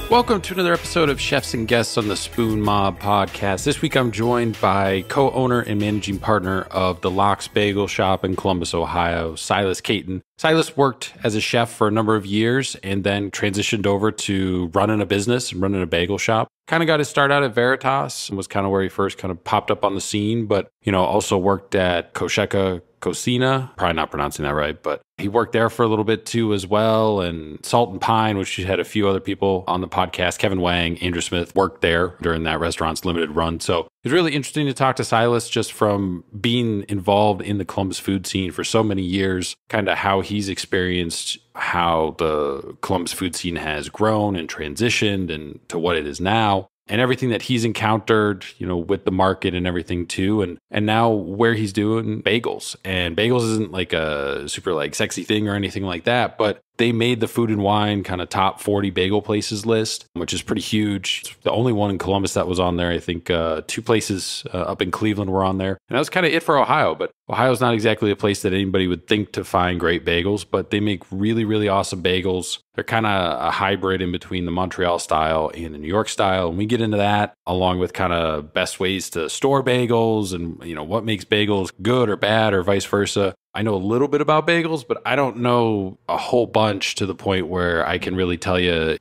Welcome to another episode of Chefs and Guests on the Spoon Mob podcast. This week I'm joined by co-owner and managing partner of the Lox Bagel Shop in Columbus, Ohio, Silas Caeton. Silas worked as a chef for a number of years and then transitioned over to running a business and running a bagel shop. Kind of got his start out at Veritas and was kind of where he first kind of popped up on the scene, but, also worked at Kosheka Cocina, probably not pronouncing that right, but he worked there for a little bit too as well. And Salt and Pine, which had a few other people on the podcast, Kevin Wang, Andrew Smith, worked there during that restaurant's limited run. So it's really interesting to talk to Silas just from being involved in the Columbus food scene for so many years, kind of how he's experienced how the Columbus food scene has grown and transitioned and to what it is now. And everything that he's encountered, with the market and everything too. And now where he's doing bagels. And bagels isn't like a super sexy thing or anything like that, but they made the Food and Wine kind of top 40 bagel places list, which is pretty huge. It's the only one in Columbus that was on there. I think two places up in Cleveland were on there. And that was kind of it for Ohio. But Ohio's not exactly a place that anybody would think to find great bagels, but they make really, really awesome bagels. They're kind of a hybrid in between the Montreal style and the New York style. And we get into that along with kind of best ways to store bagels and, what makes bagels good or bad or vice versa. I know a little bit about bagels, but I don't know a whole bunch to the point where I can really tell you,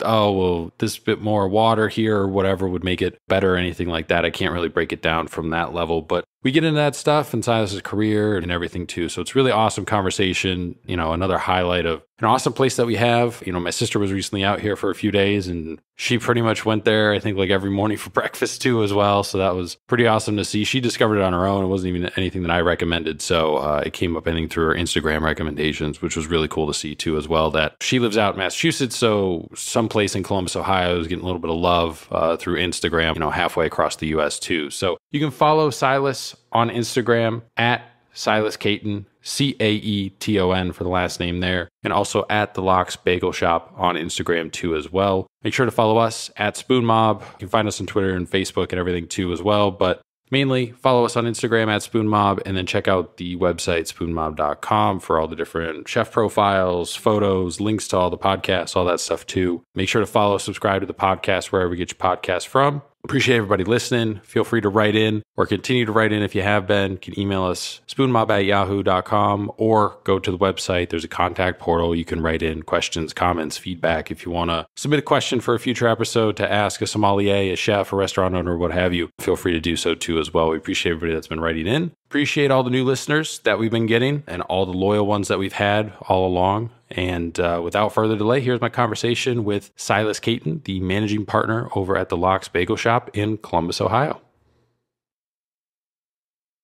this bit more water here or whatever would make it better or anything like that. I can't really break it down from that level, but we get into that stuff and Silas's career and everything too. So it's really awesome conversation, another highlight of an awesome place that we have. My sister was recently out here for a few days and she pretty much went there, I think every morning for breakfast too as well. So that was pretty awesome to see. She discovered it on her own. It wasn't even anything that I recommended. So it came up, I think, through her Instagram recommendations, which was really cool to see too as well, that she lives out in Massachusetts. So someplace in Columbus, Ohio is getting a little bit of love through Instagram, halfway across the US too. So you can follow Silas on Instagram at Silas Caeton, Caeton for the last name there, and also at the Lox Bagel Shop on Instagram too as well. Make sure to follow us at Spoon Mob. You can find us on Twitter and Facebook and everything too as well, but mainly follow us on Instagram at Spoon Mob, and then check out the website spoonmob.com for all the different chef profiles, photos, links to all the podcasts, all that stuff too. Make sure to follow, subscribe to the podcast wherever you get your podcasts from. Appreciate everybody listening. Feel free to write in or continue to write in if you have been. You can email us spoonmob@yahoo.com or go to the website. There's a contact portal. You can write in questions, comments, feedback. If you want to submit a question for a future episode to ask a sommelier, a chef, a restaurant owner, what have you, feel free to do so too as well. We appreciate everybody that's been writing in. Appreciate all the new listeners that we've been getting and all the loyal ones that we've had all along. And without further delay, here's my conversation with Silas Caeton, the managing partner over at the Lox Bagel Shop in Columbus, Ohio.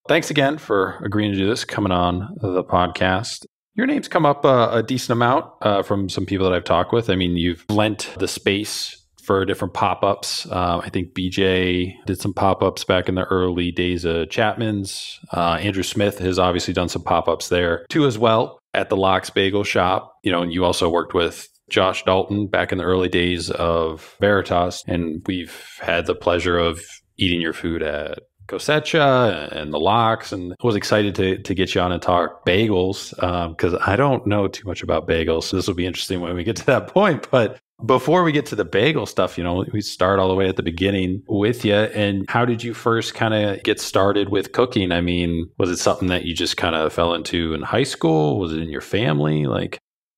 Thanks again for agreeing to do this, coming on the podcast. Your name's come up a decent amount from some people that I've talked with. I mean, you've lent the space for different pop-ups. I think BJ did some pop-ups back in the early days of Chapman's. Andrew Smith has obviously done some pop-ups there too as well at the Lox Bagel Shop. And you also worked with Josh Dalton back in the early days of Veritas. And we've had the pleasure of eating your food at Cosecha and the Lox, and I was excited to get you on and talk bagels because I don't know too much about bagels. So this will be interesting when we get to that point. But before we get to the bagel stuff, we start all the way at the beginning with you. And how did you first kind of get started with cooking? I mean, was it something that you just kind of fell into in high school? Was it in your family?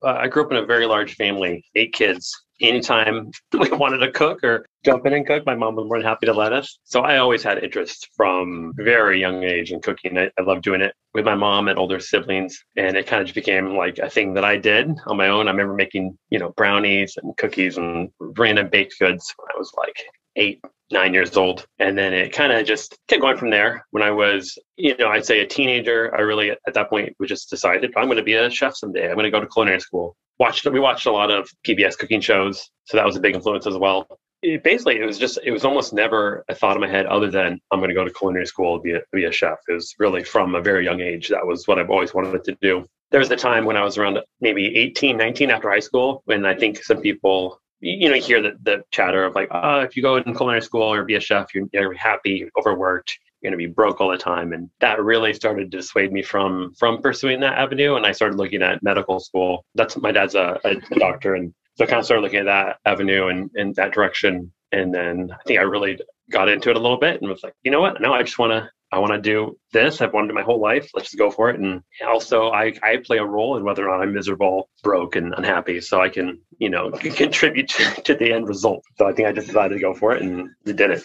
I grew up in a very large family, 8 kids. Anytime we wanted to cook or jump in and cook, my mom was more than happy to let us. So I always had interest from a very young age in cooking. I loved doing it with my mom and older siblings. And it kind of just became like a thing that I did on my own. I remember making, brownies and cookies and random baked goods when I was like 8, 9 years old. And then it kind of just kept going from there. When I was, I'd say a teenager, I really, at that point, we just decided I'm going to be a chef someday. I'm going to go to culinary school. We watched a lot of PBS cooking shows. So that was a big influence as well. It was almost never a thought in my head other than I'm going to go to culinary school to be a chef. It was really from a very young age. That was what I've always wanted to do. There was a time when I was around maybe 18, 19 after high school, when I think some people, you hear the chatter of like, if you go in culinary school or be a chef, you're going to be happy, you're overworked, you're going to be broke all the time. And that really started to dissuade me from pursuing that avenue. And I started looking at medical school. My dad's a doctor, and So I kind of started looking at that avenue and that direction. And then I think I really got into it a little bit and was like, you know what? No, I want to do this. I've wanted it my whole life. Let's just go for it. And also I play a role in whether or not I'm miserable, broke, and unhappy. So I can, contribute to the end result. So I think I just decided to go for it and did it.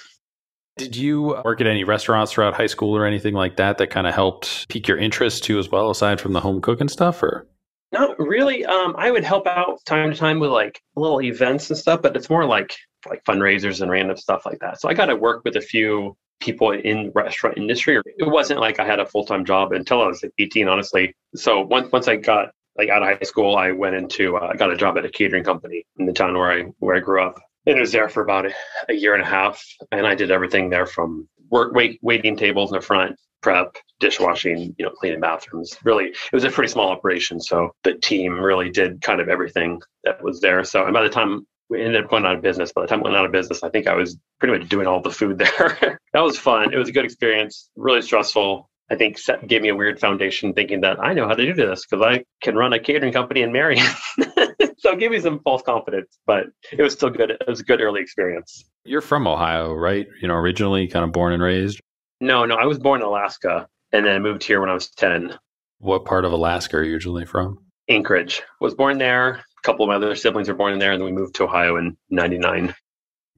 Did you work at any restaurants throughout high school or anything like that kind of helped pique your interest too as well, aside from the home cooking stuff, or? Not really. I would help out time to time with like little events and stuff, but it's more like fundraisers and random stuff like that. So I got to work with a few people in the restaurant industry. It wasn't like I had a full-time job until I was like 18, honestly. So once I got out of high school, I went into I got a job at a catering company in the town where I grew up. And I was there for about a year and a half, and I did everything there from waiting tables in the front, prep, dishwashing, cleaning bathrooms. Really, it was a pretty small operation, so the team really did kind of everything that was there. So, and by the time we ended up going out of business, I think I was pretty much doing all the food there. That was fun. It was a good experience, really stressful. I think gave me a weird foundation thinking that I know how to do this because I can run a catering company in Marion. So it gave me some false confidence, but it was still good. It was a good early experience. You're from Ohio, right? Originally kind of born and raised? No, I was born in Alaska and then moved here when I was 10. What part of Alaska are you originally from? Anchorage. Was born there. A couple of my other siblings were born in there, and then we moved to Ohio in 99.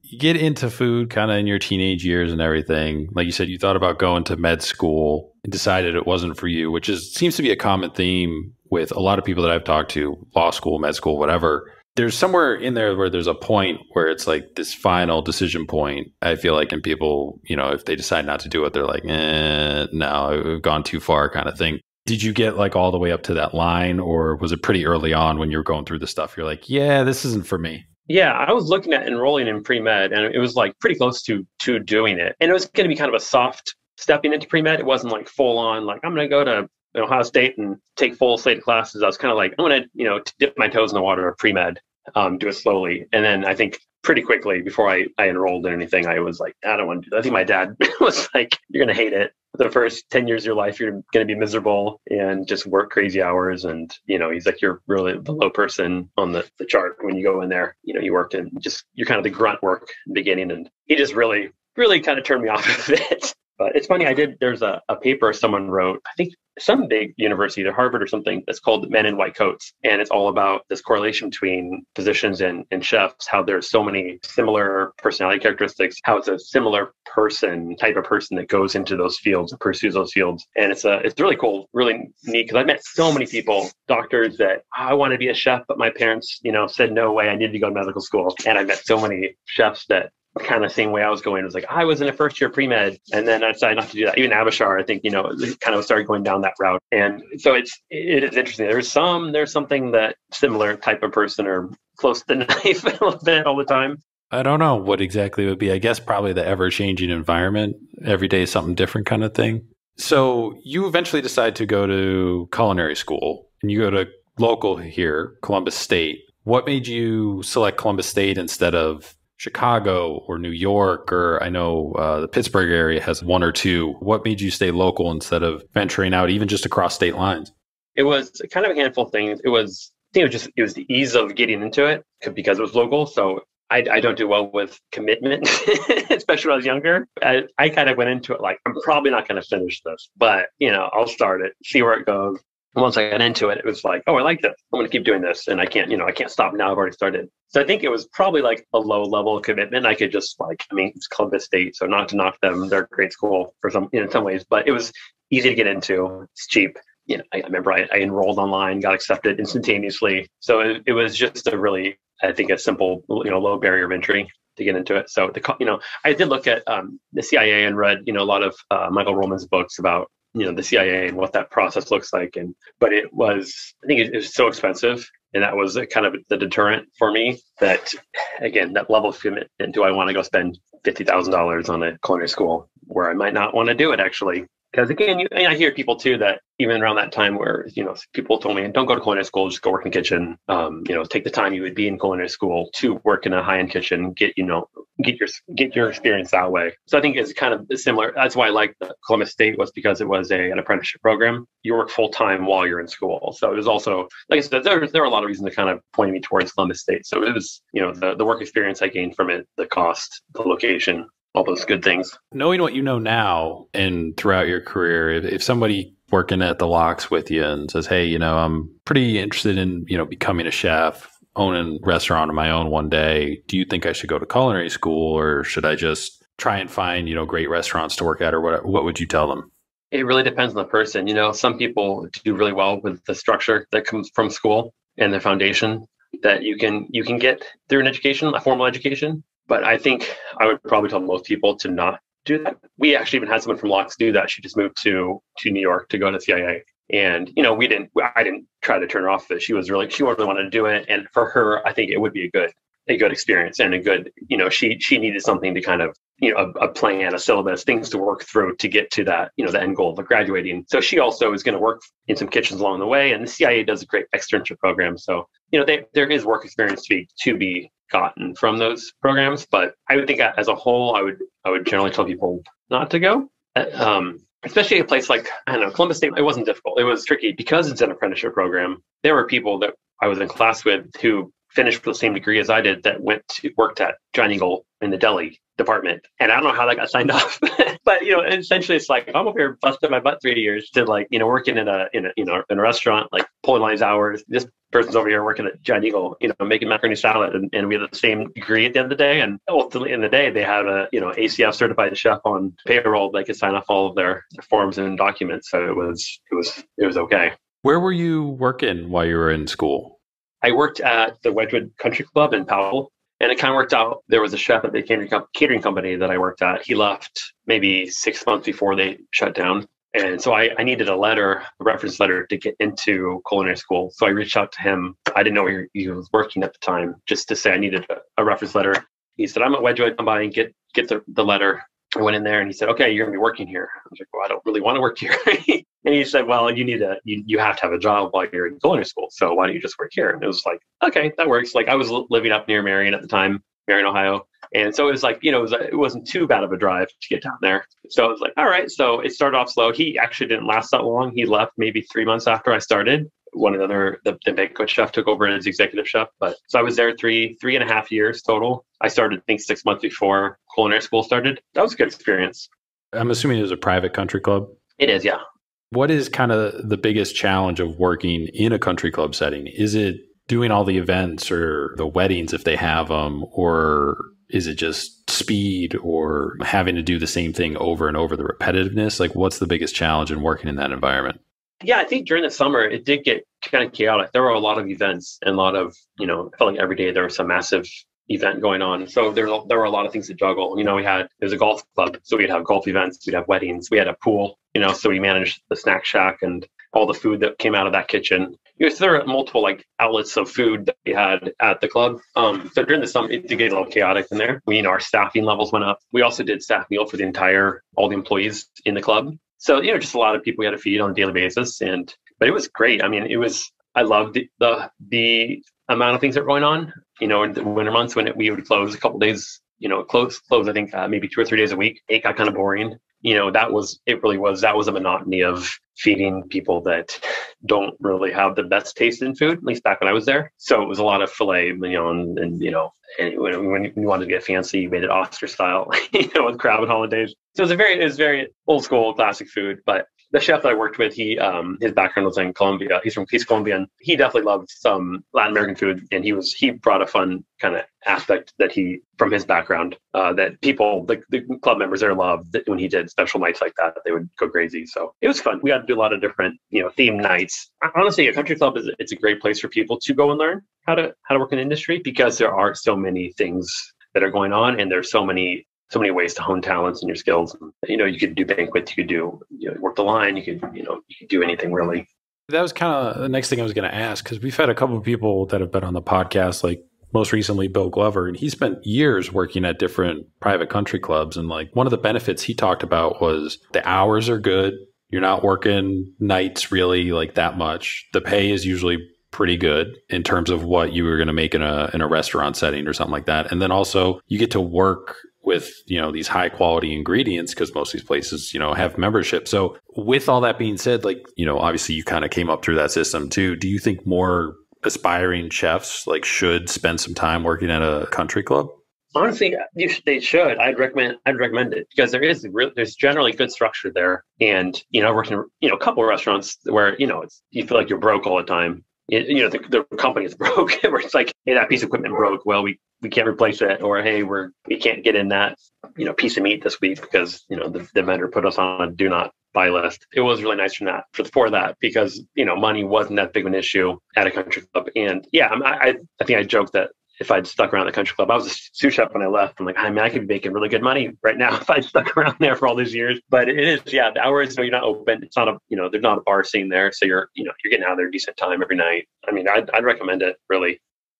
You get into food kind of in your teenage years and everything. Like you said, you thought about going to med school and decided it wasn't for you, which seems to be a common theme with a lot of people that I've talked to, law school, med school, whatever. There's somewhere in there where there's a point where it's like this final decision point. I feel like in people, if they decide not to do it, they're like, no, we've gone too far kind of thing. Did you get like all the way up to that line, or was it pretty early on when you were going through the stuff? You're like, yeah, this isn't for me. Yeah, I was looking at enrolling in pre-med, and it was like pretty close to doing it. And it was going to be kind of a soft stepping into pre-med. It wasn't like full on, like I'm going to go to Ohio State and take full slate of classes. I was kind of like, I'm going to, dip my toes in the water of pre-med, do it slowly. And then I think pretty quickly before I enrolled in anything, I was like, I don't want to do that. I think my dad was like, you're going to hate it. The first 10 years of your life, you're going to be miserable and just work crazy hours. And, he's like, you're really the low person on the chart when you go in there. You worked in you're kind of the grunt work in the beginning. And he just really, really kind of turned me off of it. But it's funny, there's a paper someone wrote, I think some big university, either Harvard or something, that's called Men in White Coats. And it's all about this correlation between physicians and chefs, how there's so many similar personality characteristics, how it's a similar type of person that goes into those fields and pursues those fields. And it's really cool, really neat, because I met so many people, doctors that, I want to be a chef, but my parents, said, no way, I needed to go to medical school. And I met so many chefs that kind of same way I was going. It was like, I was in a first year pre-med and then I decided not to do that. Even Abishar, I think, kind of started going down that route. And so it is interesting. There's something that similar type of person or close to the knife a little bit all the time. I don't know what exactly it would be. I guess probably the ever-changing environment. Every day is something different kind of thing. So you eventually decide to go to culinary school and you go to local here, Columbus State. What made you select Columbus State instead of Chicago or New York, or I know the Pittsburgh area has one or two? What made you stay local instead of venturing out even just across state lines? It was kind of a handful of things. It was the ease of getting into it because it was local. So I don't do well with commitment, especially when I was younger. I kind of went into it like, I'm probably not going to finish this, but I'll start it, see where it goes. Once I got into it, it was like, oh, I like this. I'm going to keep doing this. And I can't stop now. I've already started. So I think it was probably like a low level of commitment. I could just it's Columbus State. So not to knock them. They're a great school for in some ways, but it was easy to get into. It's cheap. I remember I enrolled online, got accepted instantaneously. So it was just a really, I think, a simple, low barrier of entry to get into it. So I did look at the CIA and read, a lot of Michael Roman's books about the CIA and what that process looks like. But it was so expensive. And that was kind of the deterrent for me that, again, that level of commitment. Do I want to go spend $50,000 on a culinary school where I might not want to do it actually? Because again, I hear people too that, even around that time where, people told me, don't go to culinary school, just go work in the kitchen. Take the time you would be in culinary school to work in a high-end kitchen, get your experience that way. So I think it's kind of similar. That's why I liked Columbus State, was because it was an apprenticeship program. You work full-time while you're in school. So it was also, like I said, there were a lot of reasons that kind of pointed me towards Columbus State. So it was, the work experience I gained from it, the cost, the location, all those good things. Knowing what you know now and throughout your career, if somebody working at the Locks with you and says, hey, I'm pretty interested in, becoming a chef, owning a restaurant of my own one day, do you think I should go to culinary school, or should I just try and find, great restaurants to work at, or what would you tell them? It really depends on the person. Some people do really well with the structure that comes from school and the foundation that you can get through an education, a formal education. But I think I would probably tell most people to not do that. We actually even had someone from Locks do that. She just moved to New York to go to CIA. And, I didn't try to turn her off of it. She really wanted to do it. And for her, I think it would be a good experience and a good, she needed something to kind of, a plan, a syllabus, things to work through to get to that, the end goal of graduating. So she also is going to work in some kitchens along the way. And the CIA does a great externship program. So, there is work experience to be gotten from those programs. But I would think as a whole, I would generally tell people not to go. Especially a place like, Columbus State, it wasn't difficult. It was tricky because it's an apprenticeship program. There were people that I was in class with who finished with the same degree as I did that worked at Giant Eagle in the deli department. And I don't know how that got signed off, but, essentially it's like, I'm over here busting my butt 3 years to working in a restaurant, like pulling lines hours. This person's over here working at Giant Eagle, making macaroni salad, and we had the same degree at the end of the day. And ultimately in the day, they had a, ACF certified chef on payroll. They could sign off all of their forms and documents. So it was okay. Where were you working while you were in school? I worked at the Wedgwood Country Club in Powell, and it kind of worked out. There was a chef at the catering company that I worked at. He left maybe 6 months before they shut down. And so I needed a reference letter to get into culinary school. So I reached out to him. I didn't know where he was working at the time, just to say I needed a reference letter. He said, I'm at Wedgwood, come by and get the letter. I went in there and he said, okay, you're going to be working here. I was like, well, I don't really want to work here. And he said, well, you have to have a job while you're in culinary school. So why don't you just work here? And it was like, okay, that works. Like I was living up near Marion at the time, Marion, Ohio. And so it was like, it wasn't too bad of a drive to get down there. So I was like, all right. So it started off slow. He actually didn't last that long. He left maybe 3 months after I started. The banquet chef took over as executive chef. But so I was there three and a half years total. I started, I think, 6 months before culinary school started. That was a good experience. I'm assuming it was a private country club? It is, yeah. What is kind of the biggest challenge of working in a country club setting? Is it doing all the events or the weddings if they have them, or is it just speed or having to do the same thing over and over, the repetitiveness? Like, what's the biggest challenge in working in that environment? Yeah, I think during the summer, it did get kind of chaotic. There were a lot of events and a lot of, I felt like every day there was some massive event going on. So there were a lot of things to juggle. There's a golf club. So we'd have golf events, we'd have weddings, we had a pool, so we managed the snack shack and all the food that came out of that kitchen. So there were multiple outlets of food that we had at the club. So during the summer, it did get a little chaotic in there. Our staffing levels went up. We also did staff meal for all the employees in the club. So, just a lot of people we had to feed on a daily basis. But it was great. I mean, I loved the amount of things that were going on, in the winter months when we would close a couple days, close, I think maybe 2 or 3 days a week. It got kind of boring. That was a monotony of feeding people that don't really have the best taste in food, at least back when I was there. So it was a lot of filet mignon and when you wanted to get fancy, you made it ostrich style, with crab and hollandaise. So it was very old school, classic food. But the chef that I worked with, his background was in Colombia. He's Colombian. He definitely loved some Latin American food, and he brought a fun kind of aspect from his background that people, the club members there loved. When he did special nights like that, they would go crazy. So it was fun. We got to do a lot of different, theme nights. Honestly, a country club it's a great place for people to go and learn how to work in the industry, because there are so many things that are going on, and there's so many ways to hone talents and your skills. You could do banquets, you could do, work the line, you could do anything really. That was kind of the next thing I was going to ask, because we've had a couple of people that have been on the podcast, like most recently Bill Glover, and he spent years working at different private country clubs. And one of the benefits he talked about was the hours are good. You're not working nights really like that much. The pay is usually pretty good in terms of what you were going to make in a restaurant setting or something like that. And then also you get to work with, these high quality ingredients because most of these places, have membership. So with all that being said, like, obviously you kind of came up through that system too. Do you think more aspiring chefs like should spend some time working at a country club? Honestly, they should. I'd recommend it because there's generally good structure there. And, I worked in, a couple of restaurants where, you feel like you're broke all the time. The company is broke, where it's like, hey, that piece of equipment broke. Well, we can't replace it, or hey, we can't get in that piece of meat this week because the vendor put us on a do not buy list. It was really nice for that because money wasn't that big of an issue at a country club. And yeah, I think I joked that if I'd stuck around the country club, I was a sous chef when I left. I'm like, I could be making really good money right now if I'd stuck around there for all these years. But it is, the hours, you're not open. It's not there's not a bar scene there. So you're getting out there a decent time every night. I mean, I'd recommend it, really.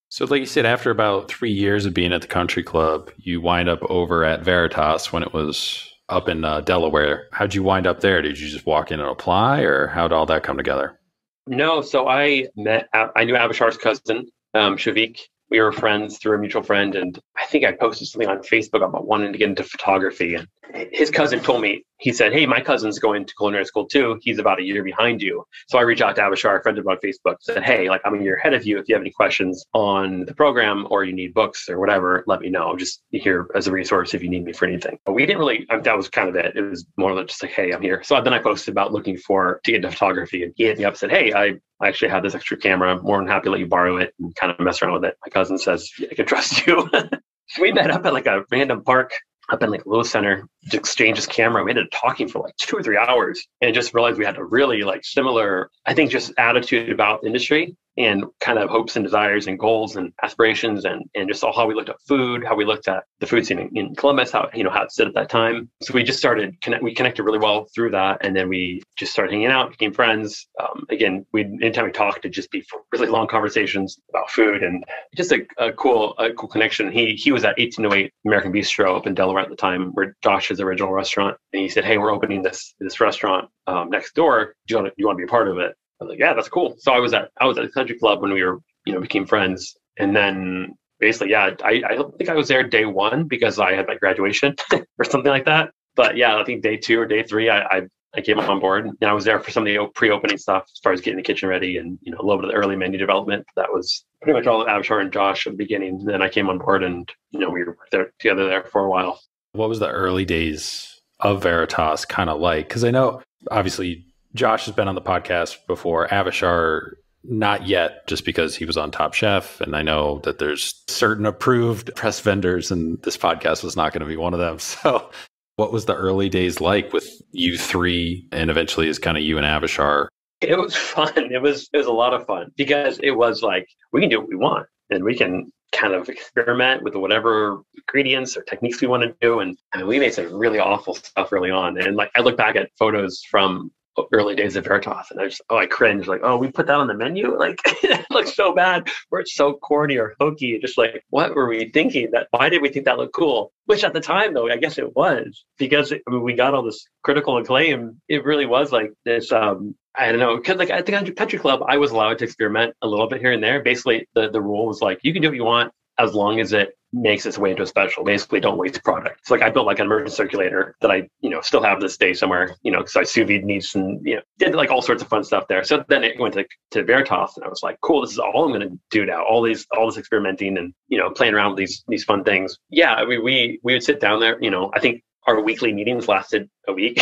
So like you said, after about 3 years of being at the country club, you wind up over at Veritas when it was up in Delaware. How'd you wind up there? Did you just walk in and apply, or how'd all that come together? No, so I knew Abishar's cousin, Shavik. We were friends through a mutual friend, and I think I posted something on Facebook about wanting to get into photography. And his cousin told me, he said, hey, my cousin's going to culinary school too. He's about a year behind you. So I reached out to Abishar, a friend of mine on Facebook, said, hey, like, I'm a year ahead of you. If you have any questions on the program or you need books or whatever, let me know. Just here as a resource if you need me for anything. But we didn't really, that was kind of it. It was more than just like, hey, I'm here. So then I posted about looking to get into photography, and he hit me up and said, hey, I actually have this extra camera. I'm more than happy to let you borrow it and kind of mess around with it. My cousin says, I can trust you. So we met up at like a random park up in like Lewis Center to exchange his camera. We ended up talking for like 2 or 3 hours and just realized we had a really like similar, I think, just attitude about the industry and kind of hopes and desires and goals and aspirations and just all how we looked at food, how we looked at the food scene in Columbus, how it stood at that time. So we just started we connected really well through that. And then we just started hanging out, became friends. Again, anytime we talked, it'd just be really long conversations about food and just a cool connection. He was at 1808 American Bistro up in Delaware at the time, where Josh's original restaurant. And he said, hey, we're opening this restaurant next door. Do you want to be a part of it? I was like, yeah, that's cool. So I was at the country club when we were, became friends. And then basically, yeah, I don't think I was there day one because I had my graduation or something like that. But yeah, I think day 2 or day 3, I came on board, and I was there for some of the pre-opening stuff as far as getting the kitchen ready and, a little bit of the early menu development. That was pretty much all of Abishar and Josh at the beginning. And then I came on board and, we were together there for a while. What was the early days of Veritas kind of like? Because I know, obviously, Josh has been on the podcast before. Avishar, not yet, just because he was on Top Chef. And I know that there's certain approved press vendors, and this podcast was not going to be one of them. So what was the early days like with you three, and eventually is kind of you and Avishar? It was fun. It was a lot of fun because it was like, we can do what we want and we can kind of experiment with whatever ingredients or techniques we want to do. And I mean, we made some really awful stuff early on. And like, I look back at photos from early days of Veritas and I cringe, like, oh, we put that on the menu? Like, it looks so bad, or it's so corny or hokey. Just like, what were we thinking? Why did we think that looked cool? Which at the time, though, I guess it was, because we got all this critical acclaim. It really was like this, I don't know, because like at the country club, I was allowed to experiment a little bit here and there. Basically, the rule was like, you can do what you want as long as it makes its way into a special. Basically, don't waste product. So like I built like an immersion circulator that I, still have this day somewhere, because I sous vide meats and, did like all sorts of fun stuff there. So then it went to Veritas, and I was like, cool, this is all I'm going to do now. All this experimenting and, playing around with these fun things. Yeah, we would sit down there, I think our weekly meetings lasted a week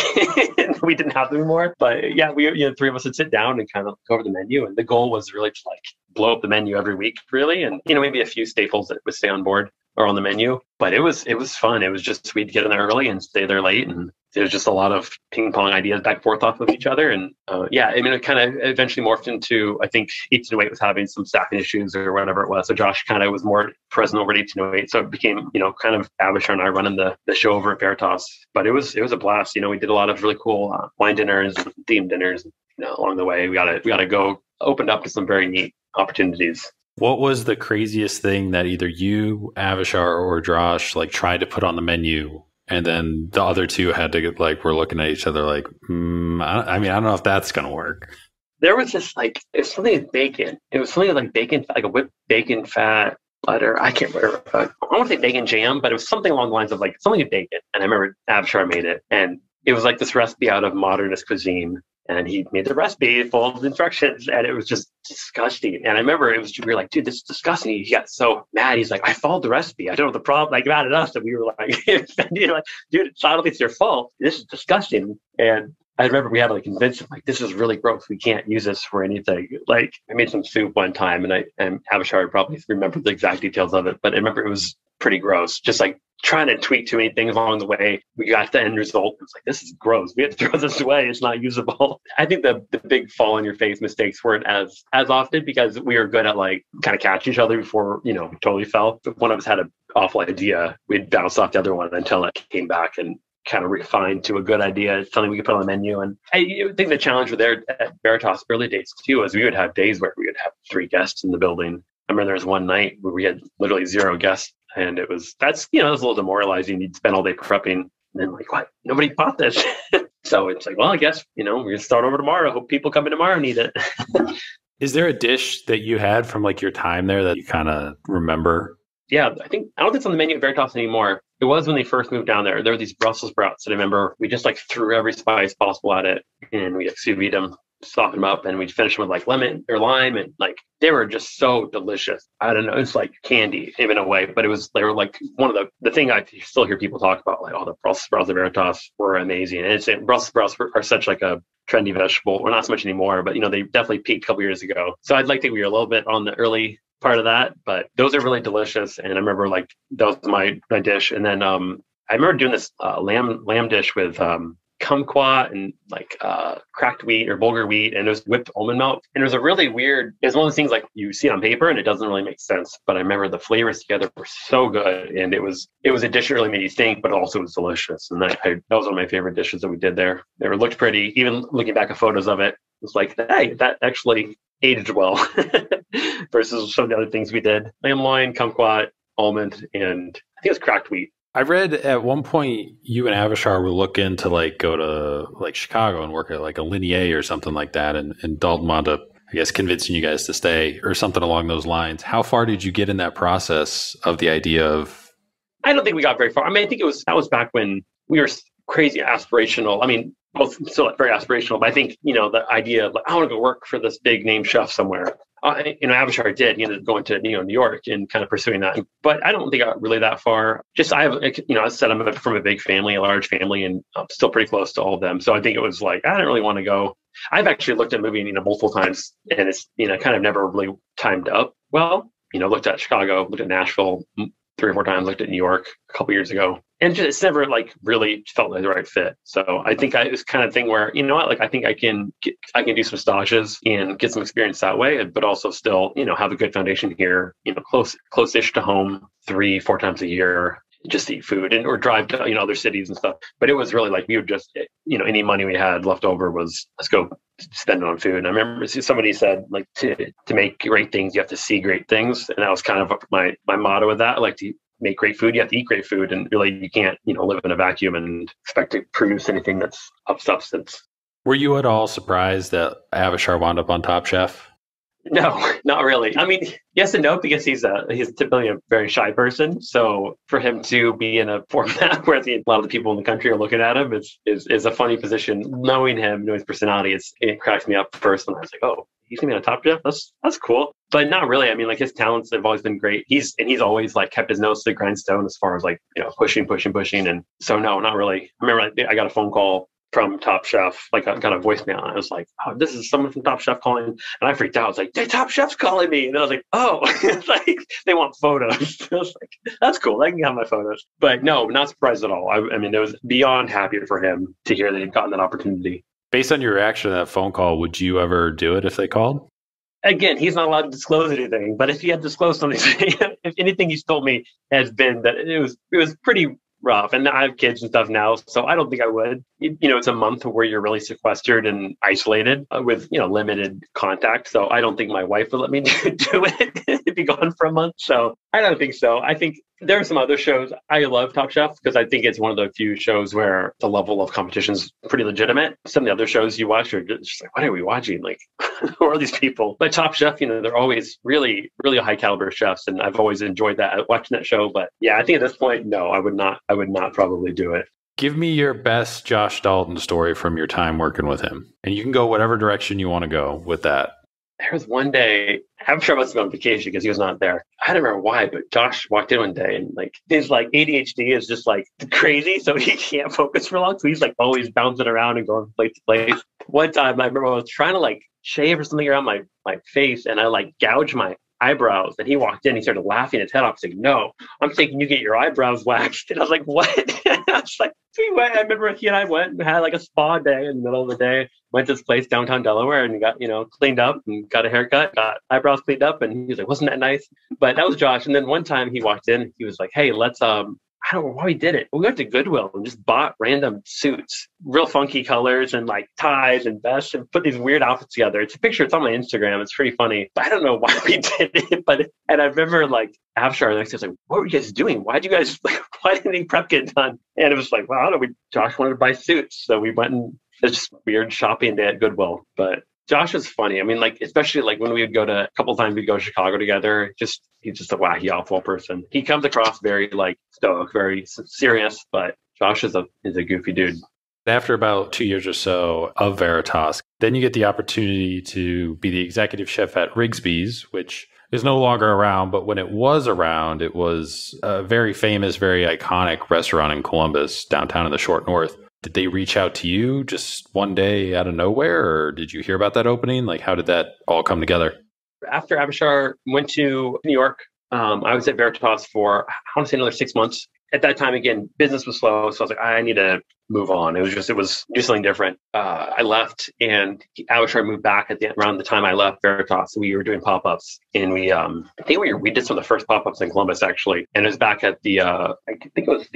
and we didn't have them anymore. But yeah, we, 3 of us would sit down and kind of go over the menu. And the goal was really to like blow up the menu every week, really. And, maybe a few staples that would stay on board or on the menu. But it was fun. It was just, we'd get in there early and stay there late. And there was just a lot of ping pong ideas back and forth off of each other. And it kind of eventually morphed into, I think 1808 was having some staffing issues or whatever it was. So Josh kind of was more present over at 1808. So it became, kind of Abishar and I running the show over at Veritas. But it was a blast. We did a lot of really cool wine dinners and themed dinners. Along the way, we got to go opened up to some very neat opportunities. What was the craziest thing that either you, Avishar, or Josh like tried to put on the menu And then the other two had to were looking at each other like, I don't know if that's going to work. There was this it was something with bacon. It was something like bacon, like a whipped bacon fat butter. I can't remember. I don't want to say bacon jam, but it was something along the lines of something with bacon. And I remember Abshar made it. And it was this recipe out of modernist cuisine. And he made the recipe full of instructions, and it was just disgusting. And I remember we were like, dude, this is disgusting. He got so mad. He's like, I followed the recipe. I don't know the problem. Mad at us. And we were like, dude, I don't think it's your fault. This is disgusting. And I remember we had to convince him, this is really gross. We can't use this for anything. I made some soup one time, and Abishar probably remember the exact details of it, but I remember it was pretty gross. Just trying to tweak too many things along the way. We got the end result. It was this is gross. We have to throw this away. It's not usable. I think the big fall on your face mistakes weren't as often because we were good at kind of catch each other before, we totally fell. If one of us had an awful idea, we'd bounce off the other one until it came back and kind of refined to a good idea, something we could put on the menu. And I think the challenge with there at Veritas early days too is we would have days where we would have 3 guests in the building. I remember there was one night where we had literally 0 guests, and it was a little demoralizing. You'd spend all day prepping, and then what? Nobody bought this. So it's well, I guess we're gonna start over tomorrow. Hope people come in tomorrow and eat it. Is there a dish that you had from your time there that you kind of remember? Yeah, I don't think it's on the menu at Veritas anymore. It was when they first moved down there. There were these Brussels sprouts that I remember we just threw every spice possible at it, and we sous vide them, soften them up, and we'd finish them with lemon or lime, and they were just so delicious. I don't know, it's like candy in a way, but they were one of the thing I still hear people talk about, the Brussels sprouts at Veritas were amazing. And Brussels sprouts are such a trendy vegetable, or not so much anymore, but they definitely peaked a couple years ago. So I'd like to think we were a little bit on the early part of that, but those are really delicious. And I remember that was my dish. And then I remember doing this lamb dish with kumquat and cracked wheat or bulgur wheat, and it was whipped almond milk. And it was a really weird, it's one of those things you see on paper and it doesn't really make sense, but I remember the flavors together were so good, and it was a dish that really made you think, but also was delicious. And that was one of my favorite dishes that we did there. They looked pretty. Even looking back at photos of it, it was hey, that actually aged well versus some of the other things we did. Lamb loin, kumquat, almond, and I think it was cracked wheat. I read at one point you and Avishar were looking to go to Chicago and work at a Linear or something like that, and Dalton wound up, I guess, convincing you guys to stay or something along those lines. How far did you get in that process of the idea of? I don't think we got very far. I mean, I think that was back when we were crazy aspirational. I mean, both still very aspirational, but I think, the idea of I want to go work for this big name chef somewhere. Avishar did. He ended up going to New York and kind of pursuing that. But I don't think I got really that far. Just I have, I said I'm from a big family, a large family, and I'm still pretty close to all of them. So I think it was I didn't really want to go. I've actually looked at moving, multiple times, and it's kind of never really timed up well. Looked at Chicago, looked at Nashville 3 or 4 times, looked at New York a couple years ago. And it's never really felt like the right fit. So I think it was kind of thing where, I think I can do some stages and get some experience that way, but also still, have a good foundation here, close-ish to home 3-4 times a year, just eat food or drive to, other cities and stuff. But it was really we would just, any money we had left over was, let's go spend it on food. And I remember somebody said, to make great things, you have to see great things. And that was kind of my motto with that. To make great food, you have to eat great food, and really you can't live in a vacuum and expect to produce anything that's of substance. Were you at all surprised that Avishar wound up on Top Chef? No, not really. I mean, yes and no, because he's typically a very shy person. So for him to be in a format where a lot of the people in the country are looking at him is a funny position. Knowing him, knowing his personality, it cracks me up first when I was oh, he's gonna be on Top Chef. That's cool, but not really. I mean, his talents have always been great. He's always kept his nose to the grindstone as far as pushing, and so no, not really. I remember I got a phone call from Top Chef, I got a voicemail, and I was oh, this is someone from Top Chef calling, and I freaked out. I was hey, Top Chef's calling me, and then I was oh, it's they want photos. I was that's cool, I can have my photos. But no, not surprised at all. I mean, it was beyond happy for him to hear that he'd gotten that opportunity. Based on your reaction to that phone call, would you ever do it if they called? Again, he's not allowed to disclose anything, but if he had disclosed something, if anything he's told me has been that it was pretty rough. And I have kids and stuff now, so I don't think I would. It's a month where you're really sequestered and isolated with, limited contact. So I don't think my wife would let me do it be gone for a month. So I don't think so. I think there are some other shows. I love Top Chef because I think it's one of the few shows where the level of competition is pretty legitimate. Some of the other shows you watch are just like, what are we watching? Like, who are these people? But Top Chef, they're always really, really high caliber chefs. And I've always enjoyed that watching that show. But yeah, I think at this point, no, I would not probably do it. Give me your best Josh Dalton story from your time working with him. And you can go whatever direction you want to go with that. There was one day, I'm sure I must have been on vacation because he was not there. I don't remember why, but Josh walked in one day and his ADHD is just crazy. So he can't focus for long. So he's always bouncing around and going from place to place. One time I remember I was trying to shave or something around my face and I gouged my eyebrows, and he walked in, he started laughing his head off, saying, "No, I'm thinking you get your eyebrows waxed." And I was like, "What?" I was like, "We went." I remember he and I went and had a spa day in the middle of the day. Went to this place downtown Delaware and got cleaned up and got a haircut, got eyebrows cleaned up, and he was like, "Wasn't that nice?" But that was Josh. And then one time he walked in, he was like, "Hey, let's I don't know why we did it. We went to Goodwill and just bought random suits, real funky colors and ties and vests, and put these weird outfits together. It's a picture. It's on my Instagram. It's pretty funny. But I don't know why we did it. And I remember Abshar next day was like, "What were you guys doing? Why didn't any prep get done?" And it was well, I don't know. Josh wanted to buy suits, so we went and it's just weird shopping day at Goodwill. But Josh is funny. I mean, especially when we would go to a couple of times we'd go to Chicago together. He's just a wacky, awful person. He comes across very stoic, very serious, but Josh is a goofy dude. After about 2 years or so of Veritas, then you get the opportunity to be the executive chef at Rigsby's, which is no longer around. But when it was around, it was a very famous, very iconic restaurant in Columbus, downtown in the Short North. Did they reach out to you just one day out of nowhere, or did you hear about that opening? How did that all come together? After Abishar went to New York, I was at Veritas for, I want to say, another 6 months. At that time, again, business was slow, so I was like, I need to move on. It was do something different. I left, and Abishar moved back around the time I left Veritas. We were doing pop-ups, and I think we did some of the first pop-ups in Columbus, actually. And it was back at the, I think it was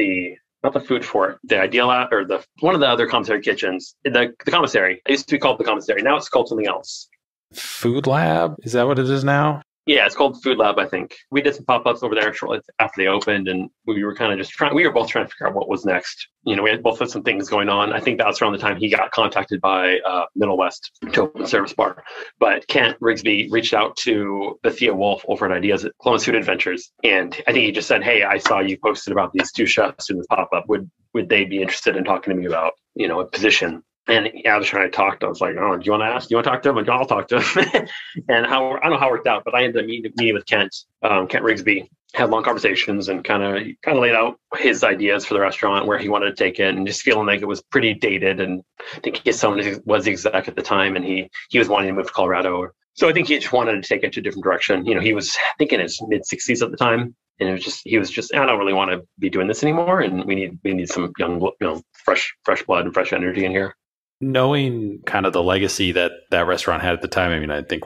not the food fort, the Ideal or one of the other commissary kitchens, the commissary. It used to be called the commissary. Now it's called something else. Food Lab? Is that what it is now? Yeah, it's called Food Lab, I think. We did some pop-ups over there shortly after they opened, and we were kind of just we were both trying to figure out what was next. We had both had some things going on. I think that's around the time he got contacted by Middle West to open a service bar. But Kent Rigsby reached out to Bethia Wolf over at Ideas at Columbus Food Adventures. And I think he just said, "Hey, I saw you posted about these two chefs in this pop-up. Would they be interested in talking to me about, a position?" And I was trying to talk to him. I was like, "Oh, do you want to ask? Do you want to talk to him?" Like, "I'll talk to him." And I don't know how it worked out, but I ended up meeting with Kent Rigsby, had long conversations, and kind of laid out his ideas for the restaurant, where he wanted to take it, and just feeling like it was pretty dated. And I think his son was the exec at the time, and he was wanting to move to Colorado. So I think he just wanted to take it to a different direction. He was, I think, in his mid-60s at the time. And he was just, I don't really want to be doing this anymore. And we need some young, fresh blood and fresh energy in here. Knowing kind of the legacy that restaurant had at the time, I mean, I think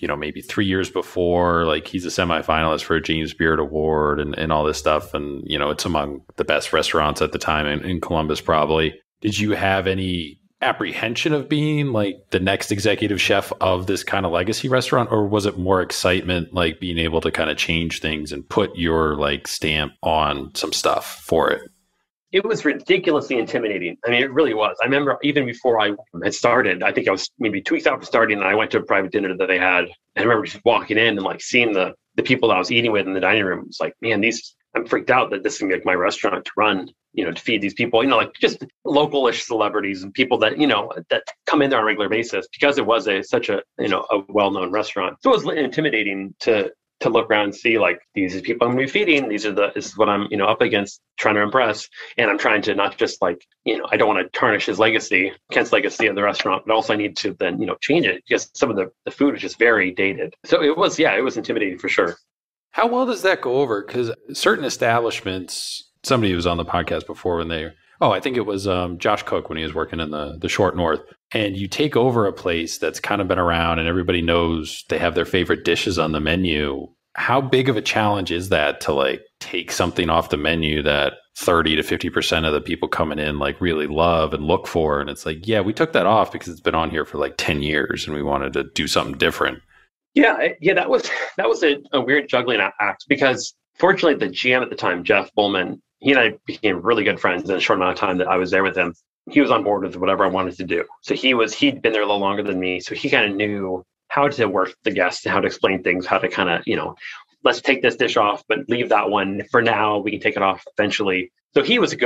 maybe 3 years before, he's a semifinalist for a James Beard Award and all this stuff. And, it's among the best restaurants at the time in Columbus, probably. Did you have any apprehension of being the next executive chef of this kind of legacy restaurant? Or was it more excitement, being able to kind of change things and put your stamp on some stuff for it? It was ridiculously intimidating. I mean, it really was. I remember even before I had started, I think I was maybe 2 weeks after starting, and I went to a private dinner that they had. And I remember just walking in and seeing the people I was eating with in the dining room. It's man, I'm freaked out that this is going to be my restaurant to run, to feed these people, just local-ish celebrities and people that, that come in there on a regular basis, because it was such a well-known restaurant. So it was intimidating to look around and see these are people I'm going to be feeding. This is what I'm, up against, trying to impress. And I'm trying to not just I don't want to tarnish Kent's legacy of the restaurant, but also I need to then, change it, because some of the food is just very dated. So it was intimidating for sure. How well does that go over? Because certain establishments, somebody was on the podcast before I think it was Josh Cook when he was working in the Short North. And you take over a place that's kind of been around and everybody knows they have their favorite dishes on the menu. How big of a challenge is that to take something off the menu that 30 to 50% of the people coming in really love and look for? And it's yeah, we took that off because it's been on here for 10 years and we wanted to do something different. Yeah, that was a weird juggling act because fortunately the GM at the time, Jeff Bullman, he and I became really good friends in a short amount of time that I was there with him. He was on board with whatever I wanted to do. So he'd been there a little longer than me. So he kind of knew how to work the guests, how to explain things, how to kind of, let's take this dish off, but leave that one for now. We can take it off eventually. So he was a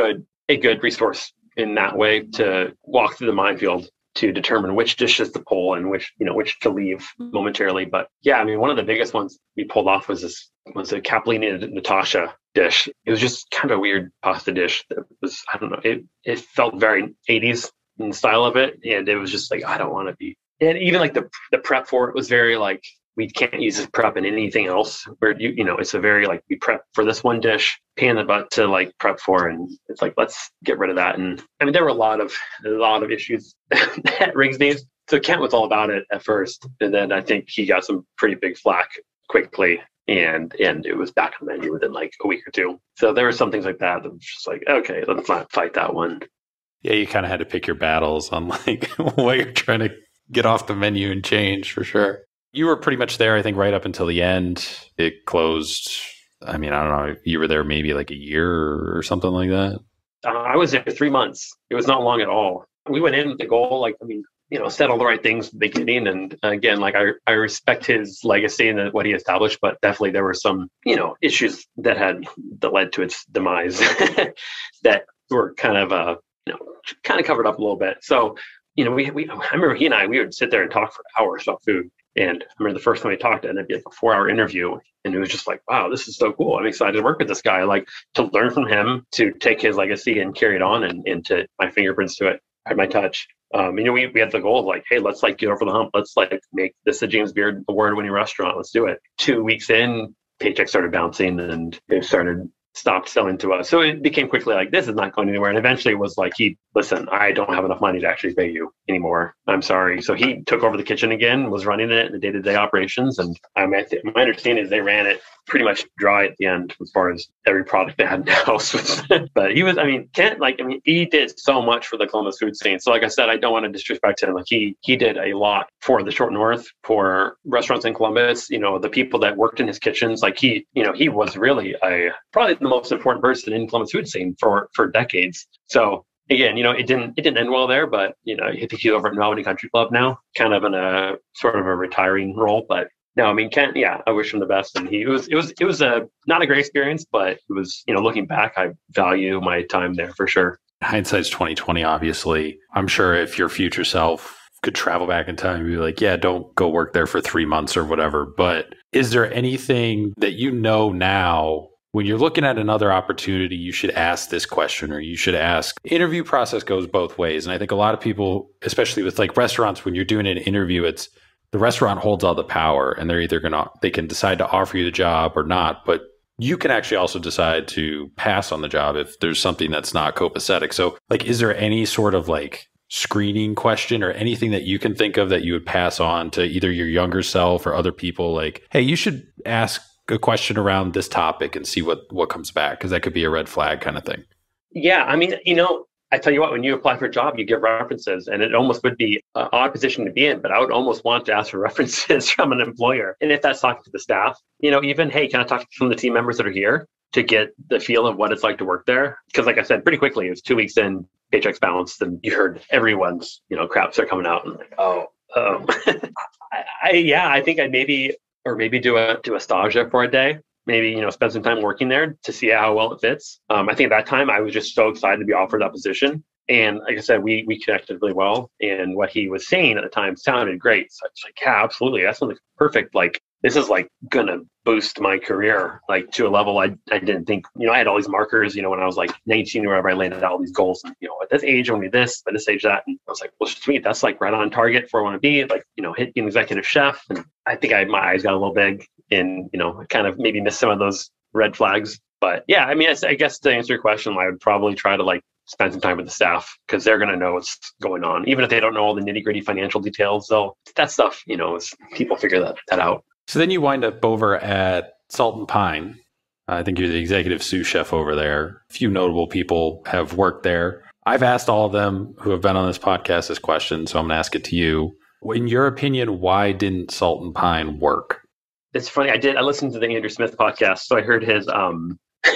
good resource in that way to walk through the minefield to determine which dishes to pull and which to leave momentarily. But yeah, I mean, one of the biggest ones we pulled off was a capellini Natasha dish. It was just kind of a weird pasta dish that was, I don't know, it felt very 80s in the style of it. And it was just like, I don't want to be. And even like the prep for it was very like, we can't use this prep in anything else. Where it's a very like we prep for this one dish, pain in the butt to like prep for, and it's like let's get rid of that. And I mean, there were a lot of issues at Rigsby's. So Kent was all about it at first, and then I think he got some pretty big flack quickly, and it was back on the menu within like a week or two. So there were some things like that that was just like, okay, let's not fight that one. Yeah, you kind of had to pick your battles on like what you're trying to get off the menu and change for sure. You were pretty much there, I think, right up until the end. It closed. I mean, I don't know. You were there maybe like a year or something like that. I was there 3 months. It was not long at all. We went in with the goal, like, I mean, said all the right things at the beginning. And again, like I respect his legacy and what he established, but definitely there were some, issues that led to its demise that were kind of covered up a little bit. So, I remember he and I, we would sit there and talk for hours about food. And I remember the first time we talked, and it'd be like a 4-hour interview. And it was just like, wow, this is so cool. I'm excited to work with this guy, like to learn from him, to take his legacy and carry it on and to my fingerprints to it, my touch. We had the goal of like, hey, let's like get over the hump. Let's like make this a James Beard award-winning restaurant. Let's do it. 2 weeks in, paychecks started bouncing and it stopped selling to us. So it became quickly like, this is not going anywhere. And eventually it was like, listen, I don't have enough money to actually pay you anymore. I'm sorry. So he took over the kitchen again, was running it in the day-to-day operations. And my understanding is they ran it pretty much dry at the end as far as every product they had in the house. But he did so much for the Columbus food scene. So like I said, I don't want to disrespect him. Like he did a lot for the Short North, for restaurants in Columbus, the people that worked in his kitchens. Like he was really probably the most important person in Columbus food scene for decades. So again, it didn't end well there, but I think he's over at Melbourne Country Club now, kind of in a sort of a retiring role. But no, I mean, Kent, yeah, I wish him the best. And it was a not a great experience, but it was, looking back, I value my time there for sure. Hindsight's 2020, obviously. I'm sure if your future self could travel back in time and be like, yeah, don't go work there for 3 months or whatever. But is there anything that now when you're looking at another opportunity, you should ask this question, or you should ask? Interview process goes both ways. And I think a lot of people, especially with like restaurants, when you're doing an interview, it's the restaurant holds all the power, and they're either they can decide to offer you the job or not. But you can actually also decide to pass on the job if there's something that's not copacetic. So like, is there any sort of like screening question or anything that you can think of that you would pass on to either your younger self or other people? Like, hey, you should ask a question around this topic and see what comes back, because that could be a red flag kind of thing. Yeah, I mean, I tell you what, when you apply for a job, you give references, and it almost would be an odd position to be in, but I would almost want to ask for references from an employer. And if that's talking to the staff, even, hey, can I talk to some of the team members that are here to get the feel of what it's like to work there? Because like I said, pretty quickly, it was 2 weeks in, paychecks bounced, and you heard everyone's, crap start coming out, and like, oh. I think I'd maybe do a stage there for a day. Maybe, spend some time working there to see how well it fits. I think at that time I was just so excited to be offered that position. And like I said, we connected really well. And what he was saying at the time sounded great. So it's like, yeah, absolutely. That sounds like perfect. Like, this is like going to boost my career, like to a level I didn't think, I had all these markers, when I was like 19 or whatever, I laid out all these goals and, at this age, I want to be this, at this age, that. And I was like, well, sweet. That's like right on target for where I want to be, like, hit an executive chef. And I think my eyes got a little big and, kind of maybe missed some of those red flags. But yeah, I mean, I guess to answer your question, I would probably try to like spend some time with the staff, because they're going to know what's going on. Even if they don't know all the nitty gritty financial details, that stuff, people figure that out. So then you wind up over at Salt and Pine. I think you're the executive sous chef over there. A few notable people have worked there. I've asked all of them who have been on this podcast this question, so I'm going to ask it to you. In your opinion, why didn't Salt and Pine work? It's funny. I listened to the Andrew Smith podcast, so I heard his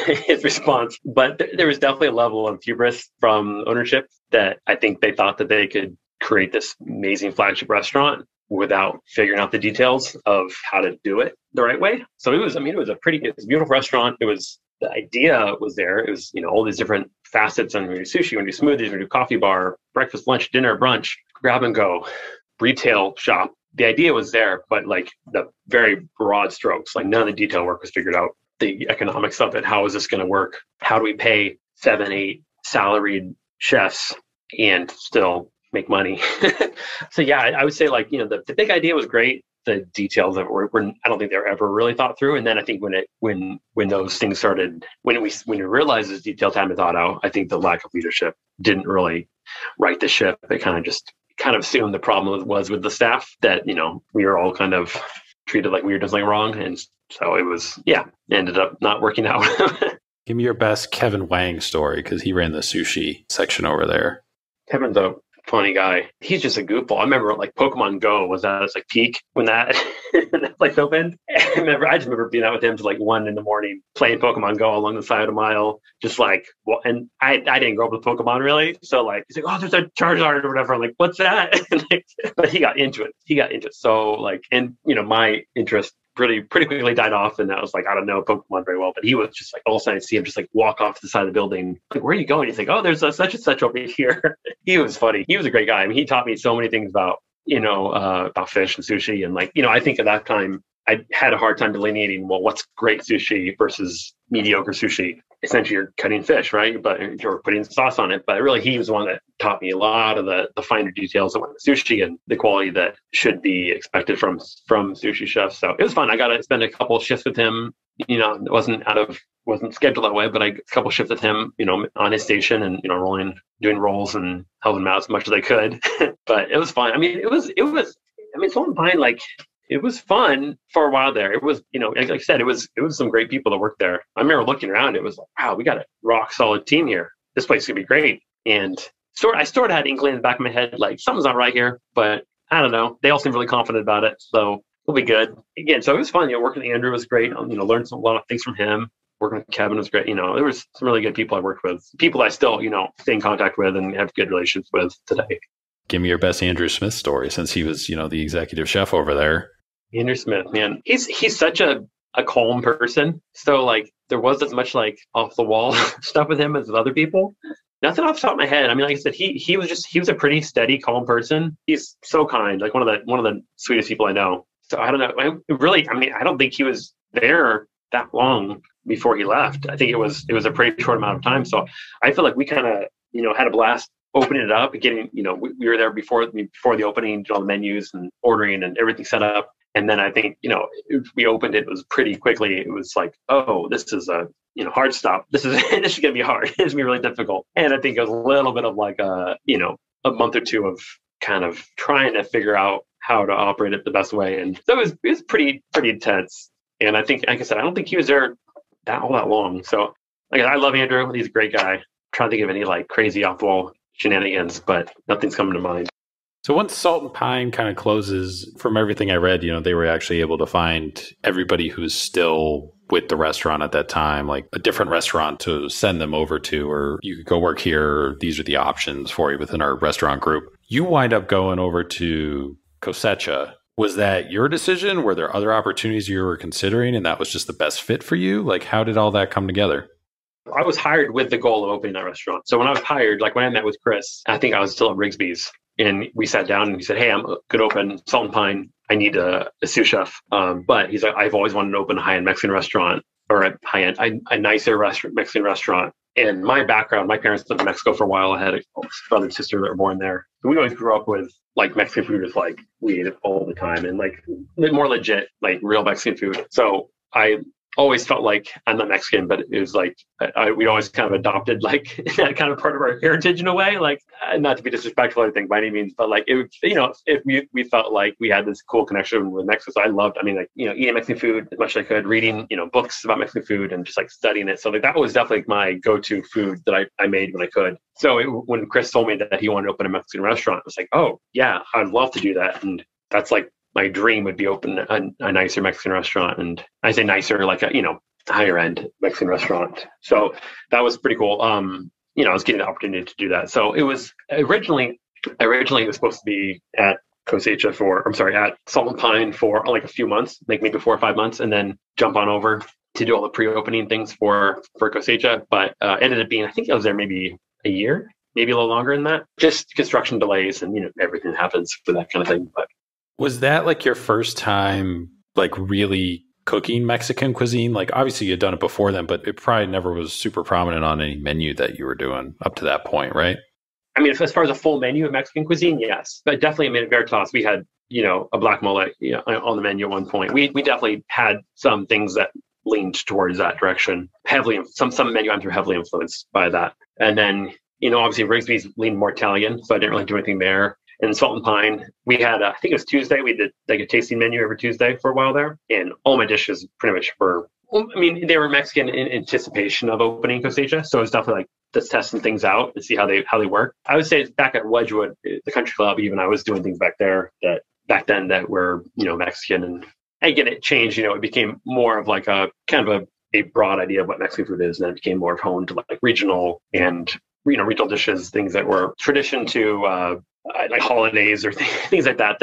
his response. But there was definitely a level of hubris from ownership that I think they thought that they could create this amazing flagship restaurant without figuring out the details of how to do it the right way. So it was a beautiful restaurant. The idea was there. It was, all these different facets. And we do sushi, we do smoothies, we do coffee bar, breakfast, lunch, dinner, brunch, grab and go, retail shop. The idea was there, but like the very broad strokes, like none of the detail work was figured out. The economics of it, how is this going to work? How do we pay 7, 8 salaried chefs and still make money? So yeah, I would say like, the big idea was great. The details of it were I don't think they were ever really thought through. And then I think when those things started, when we realized those details hadn't been thought out, I think the lack of leadership didn't really right the ship. It kind of assumed the problem was with the staff, that, we were all kind of treated like we were doing something wrong. And so ended up not working out. Give me your best Kevin Wang story, because he ran the sushi section over there. Kevin's a funny guy. He's just a goofball. I remember like Pokemon Go was at its like peak when that place opened. I just remember being out with him till like 1 a.m, playing Pokemon Go along the side of the mile, just like, well, and I didn't grow up with Pokemon really. So like, he's like, oh, there's a Charizard or whatever. I'm like, what's that? But he got into it. So like, and my interest pretty quickly died off, and I was like, I don't know Pokemon very well, but he was just like, all of a sudden I see him just like walk off to the side of the building, like, where are you going? He's like, oh, there's a such and such over here. He was funny. He was a great guy. I mean, he taught me so many things about fish and sushi, and like, I think at that time I had a hard time delineating, well, what's great sushi versus mediocre sushi. Essentially, you're cutting fish, right? But you're putting sauce on it. But really, he was the one that taught me a lot of the finer details of sushi and the quality that should be expected from sushi chefs. So it was fun. I got to spend a couple of shifts with him. It wasn't scheduled that way, but a couple of shifts with him, on his station, and doing rolls and helping him out as much as I could. But it was fun. I mean, Salt and Pine, like, it was fun for a while there. It was, like I said, it was some great people that worked there. I remember looking around, it was like, wow, we got a rock solid team here. This place is gonna be great. And I sort of had inkling in the back of my head, like, something's not right here, but I don't know. They all seemed really confident about it, so it'll be good. Again, so it was fun. Working with Andrew was great. Learned a lot of things from him. Working with Kevin was great. There was some really good people I worked with, people I still, stay in contact with and have good relations with today. Give me your best Andrew Smith story, since he was, the executive chef over there. Andrew Smith, man, he's such a calm person. So like, there was as much like off the wall stuff with him as with other people. Nothing off the top of my head. I mean, like I said, he was a pretty steady, calm person. He's so kind, like one of the sweetest people I know. So I don't know. I don't think he was there that long before he left. I think it was a pretty short amount of time. So I feel like we kind of, had a blast opening it up and getting, we were there before the opening, all the menus and ordering and everything set up. And then I think, we opened it was pretty quickly. It was like, oh, this is a, hard stop. This is going to be hard. It's going to be really difficult. And I think it was a little bit of like a month or two of kind of trying to figure out how to operate it the best way. And so it was pretty intense. And I think, like I said, I don't think he was there all that long. So like, I love Andrew. He's a great guy. I'm trying to think of any like crazy off the wall shenanigans, but nothing's coming to mind. So once Salt and Pine kind of closes, from everything I read, they were actually able to find everybody who's still with the restaurant at that time, like a different restaurant to send them over to, or you could go work here, or these are the options for you within our restaurant group. You wind up going over to Cosecha. Was that your decision? Were there other opportunities you were considering and that was just the best fit for you? Like, how did all that come together? I was hired with the goal of opening that restaurant. So when I was hired, like when I met with Chris, I think I was still at Rigsby's. And we sat down and he said, hey, I'm going to open Salt and Pine. I need a sous chef. But he's like, I've always wanted to open a high-end Mexican restaurant, or a nicer Mexican restaurant. And my background, my parents lived in Mexico for a while. I had a brother and sister that were born there. So we always grew up with like Mexican food, is like we ate it all the time, and like more legit, like real Mexican food. So I always felt like I'm not Mexican, but it was like we always kind of adopted like that kind of part of our heritage in a way. Like not to be disrespectful or anything by any means, but like it, if we felt like we had this cool connection with Mexico. So I loved, I mean, like eating Mexican food as much as I could, reading books about Mexican food and just like studying it. So like that was definitely my go-to food that I made when I could. So when Chris told me that he wanted to open a Mexican restaurant, I was like, oh yeah, I'd love to do that, and that's like my dream would be open a nicer Mexican restaurant. And I say nicer, like a, higher end Mexican restaurant. So that was pretty cool. I was getting the opportunity to do that. So it was originally it was supposed to be at at Salt and Pine for like a few months, like maybe 4 or 5 months, and then jump on over to do all the pre-opening things for Cosecha. But ended up being, I think I was there maybe a year, maybe a little longer than that. Just construction delays and everything happens for that kind of thing. But was that like your first time like really cooking Mexican cuisine? Like obviously you'd done it before then, but it probably never was super prominent on any menu that you were doing up to that point, right? I mean, as far as a full menu of Mexican cuisine, yes. But definitely, I mean, at Veritas, we had, a black mullet on the menu at one point. We definitely had some things that leaned towards that direction. Heavily, some menu items were heavily influenced by that. And then, obviously Rigsby's leaned more Italian, so I didn't really do anything there. And Salt and Pine, we had, I think it was Tuesday, we did like a tasting menu every Tuesday for a while there. And all my dishes pretty much were, they were Mexican in anticipation of opening Cosecha. So it was definitely like just testing things out and see how they work. I would say back at Wedgwood, the country club, even I was doing things back there that were, Mexican. And again, it changed, it became more of like a kind of a broad idea of what Mexican food is. And then it became more honed to like regional and, regional dishes, things that were tradition to, like holidays or things like that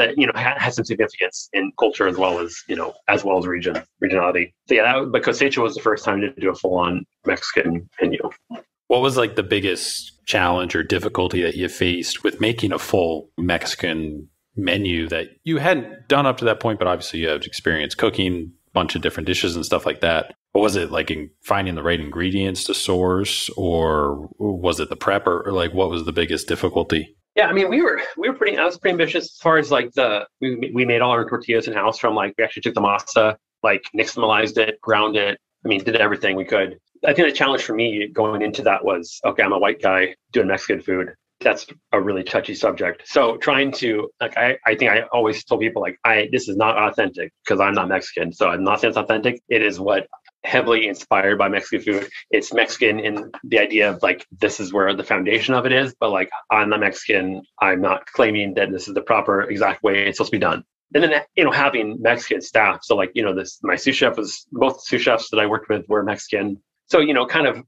has some significance in culture as well as regionality. So yeah, but Cosecha was the first time to do a full-on Mexican menu. What was like the biggest challenge or difficulty that you faced with making a full Mexican menu that you hadn't done up to that point, but obviously you had experience cooking a bunch of different dishes and stuff like that? What was it like in finding the right ingredients to source, or was it the prep, or like what was the biggest difficulty? Yeah, I mean, I was pretty ambitious as far as like we made all our tortillas in house from like, we actually took the masa, like nixtamalized it, ground it. I mean, did everything we could. I think the challenge for me going into that was, okay, I'm a white guy doing Mexican food. That's a really touchy subject. So trying to, like, I think I always told people like, this is not authentic because I'm not Mexican. So I'm not saying it's authentic. It is what heavily inspired by Mexican food. It's Mexican in the idea of like, this is where the foundation of it is, but like, I'm not Mexican. I'm not claiming that this is the proper exact way it's supposed to be done. And then, having Mexican staff. So like, my sous chef both sous chefs that I worked with were Mexican. So, kind of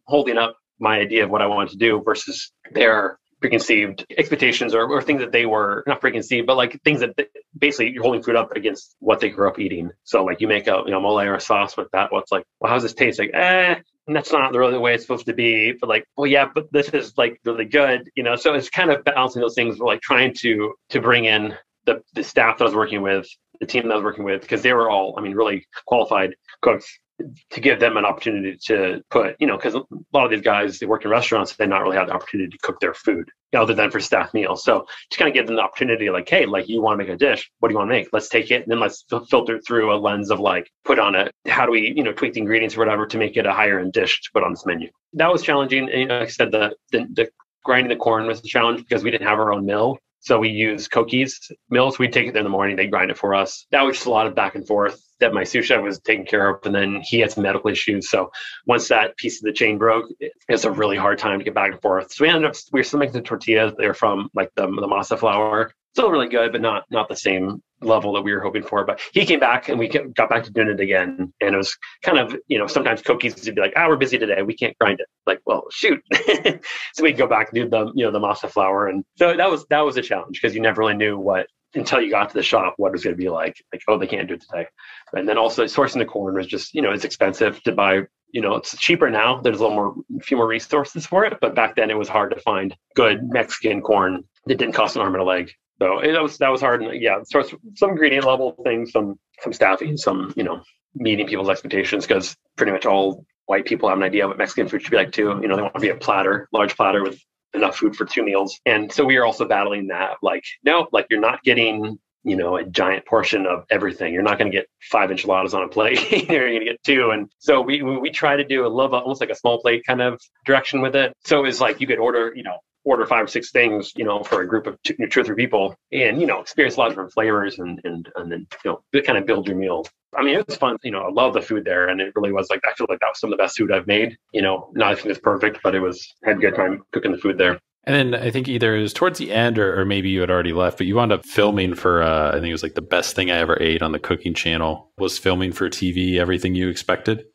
holding up my idea of what I wanted to do versus their preconceived expectations or things that they were not preconceived, but like things that basically you're holding food up against what they grew up eating. So like you make a mole or a sauce with that. What's like, well, how's this taste? Like, that's not really the way it's supposed to be. But like, well, yeah, but this is like really good, So it's kind of balancing those things, like trying to bring in the staff that I was working with, the team that I was working with, because they were all, really qualified cooks, to give them an opportunity to put, because a lot of these guys, they work in restaurants, they not really have the opportunity to cook their food other than for staff meals. So to kind of give them the opportunity, like, hey, like you want to make a dish, what do you want to make? Let's take it and then let's filter it through a lens of like, put on how do we, tweak the ingredients or whatever to make it a higher end dish to put on this menu. That was challenging. And, like I said, the grinding the corn was a challenge because we didn't have our own mill. So we use Koki's mills. We'd take it there in the morning. They grind it for us. That was just a lot of back and forth that my sous chef was taking care of. And then he had some medical issues. So once that piece of the chain broke, it's a really hard time to get back and forth. So we were still making the tortillas. They're from like the masa flour. Still really good, but not the same level that we were hoping for. But he came back and we got back to doing it again. And it was kind of, sometimes Koki's would be like, we're busy today. We can't grind it. Like, well, shoot. So we'd go back and do the masa flour. And so that was a challenge because you never really knew until you got to the shop, what it was going to be like, oh, they can't do it today. And then also sourcing the corn was just, it's expensive to buy. It's cheaper now. There's a few more resources for it. But back then it was hard to find good Mexican corn that didn't cost an arm and a leg. So that was hard. And yeah, so some ingredient level things, some staffing, some, meeting people's expectations, because pretty much all white people have an idea what Mexican food should be like too. They want to be a large platter with enough food for 2 meals. And so we are also battling that, like, no, like you're not getting a giant portion of everything. You're not going to get 5 enchiladas on a plate. You're going to get 2. And so we try to do almost like a small plate kind of direction with it. So it's like you could order 5 or 6 things, for a group of 2 or 3 people, and experience a lot of different flavors, and then kind of build your meal. I mean, it was fun. I love the food there, and it really was like I feel like that was some of the best food I've made. Not everything is perfect, but had a good time cooking the food there. And then I think either it was towards the end or maybe you had already left, but you wound up filming for, I think it was like the best thing I ever ate on the cooking channel. Was filming for TV everything you expected?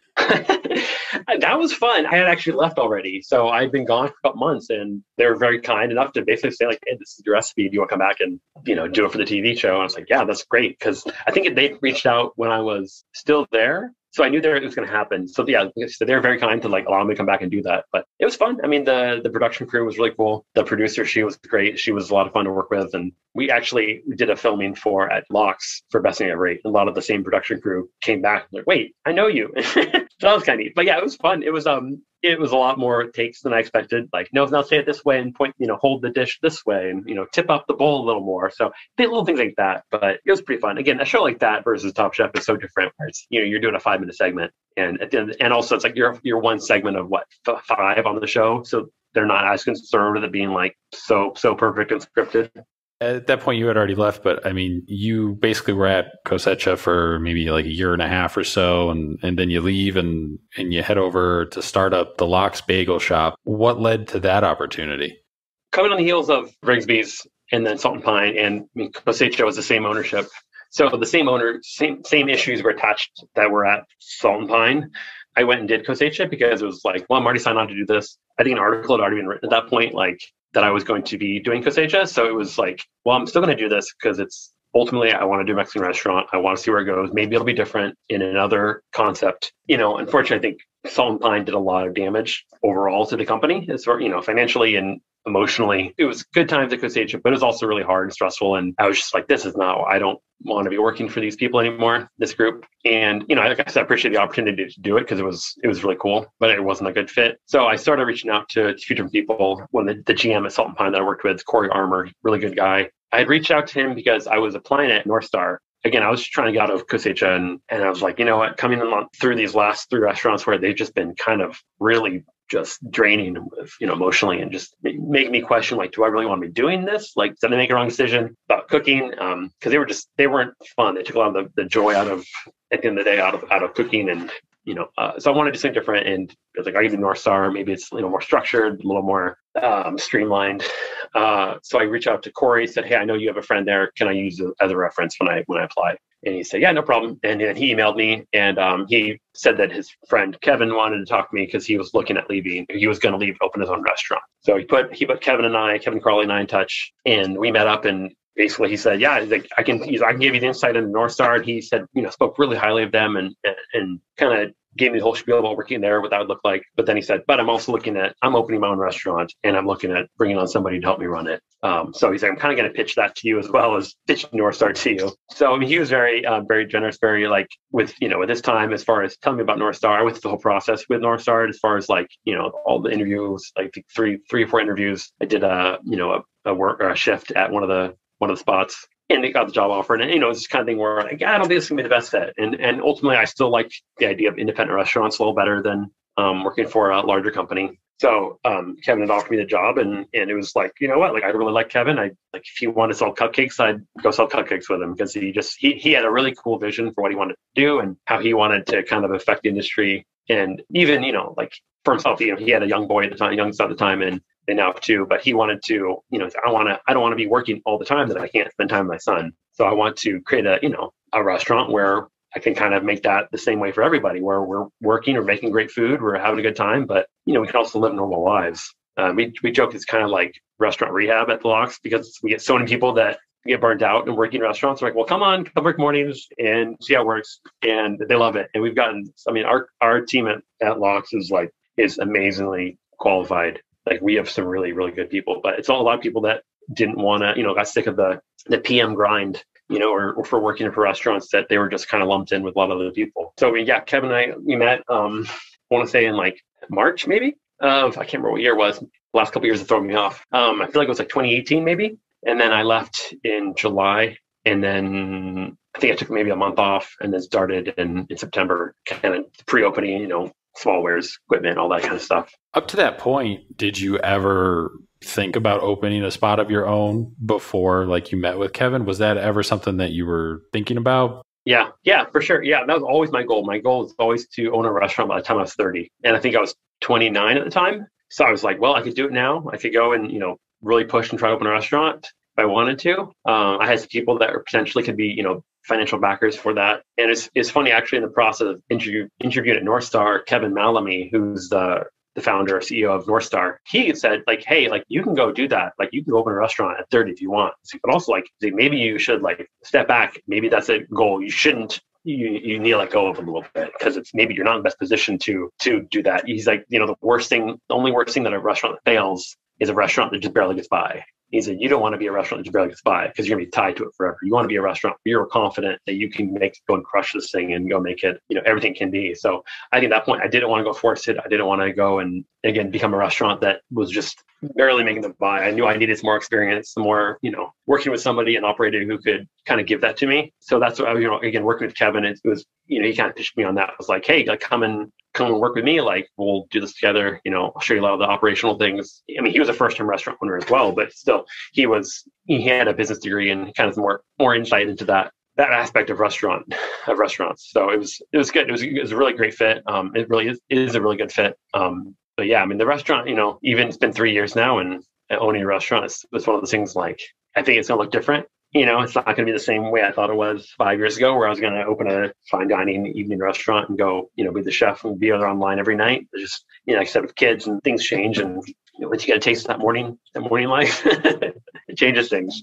That was fun. I had actually left already. So I'd been gone for a couple months, and they were very kind enough to basically say, like, hey, this is your recipe. Do you want to come back and, do it for the TV show? And I was like, yeah, that's great. Because I think they reached out when I was still there. So I knew it was going to happen. So yeah, so they were very kind to allow me to come back and do that. But it was fun. I mean, the production crew was really cool. The producer, she was great. She was a lot of fun to work with. And we did a filming at Locks for Best Thing I Ever Ate. A lot of the same production crew came back and like, wait, I know you. So that was kind of neat. But yeah, it was fun. It was a lot more takes than I expected. Like, no, now say it this way and point, hold the dish this way and, tip up the bowl a little more. So little things like that, but it was pretty fun. Again, a show like that versus Top Chef is so different where it's, you're doing a 5-minute segment. And at the end, and also it's like you're one segment of 5 on the show. So they're not as concerned with it being like so perfect and scripted. At that point, you had already left, but I mean, you basically were at Cosecha for maybe like a year and a half or so, and then you leave and you head over to start up the Locks Bagel Shop. What led to that opportunity? Coming on the heels of Brigsby's and then Salt and Pine, and Cosecha was the same ownership. So the same owner, same issues were attached that were at Salt and Pine. I went and did Cosecha because it was like, well, I'm already signed on to do this. I think an article had already been written at that point, like that I was going to be doing Cosecha. So it was like, well, I'm still going to do this because it's ultimately I want to do a Mexican restaurant. I want to see where it goes. Maybe it'll be different in another concept. Unfortunately, I think Salt and Pine did a lot of damage overall to the company, as far, financially and emotionally. It was good times at Cosecha, but it was also really hard and stressful. And I was just like, this is not, I don't want to be working for these people anymore, this group. And, like I said, I appreciate the opportunity to do it because it was really cool, but it wasn't a good fit. So I started reaching out to a few different people. When the GM at Salt and Pine that I worked with, Corey Armour, really good guy. I had reached out to him because I was applying at North Star. Again, I was just trying to get out of Cosecha, and I was like, you know what, coming through these last 3 restaurants where they've just been kind of really just draining, emotionally, and just making me question, like, do I really want to be doing this? Like, did I make a wrong decision about cooking? Because they weren't fun. They took a lot of the joy at the end of the day, out of cooking. And, so I wanted to do something different. And I was like, I do North Star. Maybe it's, more structured, a little more streamlined. So I reached out to Corey, said, hey, I know you have a friend there. Can I use it as a reference when I apply? And he said, yeah, no problem. And then he emailed me, and he said that his friend Kevin wanted to talk to me because he was looking at leaving. He was going to leave, open his own restaurant. So he put Kevin Crawley and I in touch, and we met up. And basically he said, yeah, like, I can give you the insight into North Star. And he said, spoke really highly of them and kind of gave me the whole spiel about working there, what that would look like. But then he said, but I'm also I'm opening my own restaurant, and I'm looking at bringing on somebody to help me run it. So he's like, I'm kind of going to pitch that to you as well as pitch North Star to you. So I mean, he was very, very generous, very like with his time as far as telling me about North Star. I went through the whole process with North Star as far as like, all the interviews, like 3 or 4 interviews. I did a shift at one of the spots. And they got the job offer. And, it's this kind of thing where I don't think this is going to be the best fit. And ultimately, I still like the idea of independent restaurants a little better than working for a larger company. So Kevin had offered me the job, and it was like, you know what? Like, I really like Kevin. If he wanted to sell cupcakes, I'd go sell cupcakes with him because he had a really cool vision for what he wanted to do and how he wanted to kind of affect the industry. And even, like for himself, he had a young boy at the time, young son at the time, and now too, but he wanted to, I don't want to be working all the time that I can't spend time with my son. So I want to create a restaurant where I can kind of make that the same way for everybody, where we're working or making great food, we're having a good time, but, we can also live normal lives. We joke it's kind of like restaurant rehab at the Locks because we get so many people that get burnt out and working in restaurants. They're like, well, come on, come work mornings and see how it works. And they love it. And we've gotten, our team at Locks is amazingly qualified. Like, we have some really, really good people, but it's all a lot of people that didn't want to, got sick of the PM grind, or for working for restaurants, that they were just kind of lumped in with a lot of other people. So Kevin and I, we met, I want to say in like March, maybe I can't remember what year it was. The last couple of years have thrown me off. I feel like it was like 2018 maybe. And then I left in July And then I think I took maybe a month off and then started in September, kind of pre-opening, small wares, equipment, all that kind of stuff. Up to that point, did you ever think about opening a spot of your own before like you met with Kevin? Was that ever something that you were thinking about? Yeah, for sure. Yeah, that was always my goal. My goal was always to own a restaurant by the time I was 30. And I think I was 29 at the time. So I was like, well, I could do it now. I could go and, really push and try to open a restaurant if I wanted to. I had some people that potentially could be, financial backers for that. And it's funny, actually, in the process of interviewing at North Star, Kevin Malamy, who's the founder or CEO of North Star, he said, like, hey, like, you can go do that. Like, you can open a restaurant at 30 if you want. But also, like, maybe you should, like, step back. Maybe that's a goal. You shouldn't. You need to let go of it a little bit because it's maybe you're not in the best position to do that. He's like, the only worst thing that a restaurant that fails is a restaurant that just barely gets by. He said, you don't want to be a restaurant that just barely gets by because you're going to be tied to it forever. You want to be a restaurant where you're confident that you can go and crush this thing and go make it, everything can be. So I think at that point, I didn't want to go force it. I didn't want to go and, again, become a restaurant that was just barely making the buy. I knew I needed some more experience, some more, working with somebody, an operator who could kind of give that to me. So that's what, again, working with Kevin, it was, he kind of pitched me on that. I was like, hey, like, come and work with me. Like, we'll do this together. I'll show you a lot of the operational things. I mean, he was a first-time restaurant owner as well, but still, he had a business degree and kind of more insight into that aspect of restaurants. So it was good. It was a really great fit. It really is a really good fit. But yeah, I mean, the restaurant, even it's been 3 years now, and owning a restaurant is one of those things. Like, I think it's gonna look different. It's not going to be the same way I thought it was 5 years ago, where I was going to open a fine dining evening restaurant and go, be the chef and be there online every night. It's just, like I said, with kids and things change, and once you get a taste of that morning life, it changes things.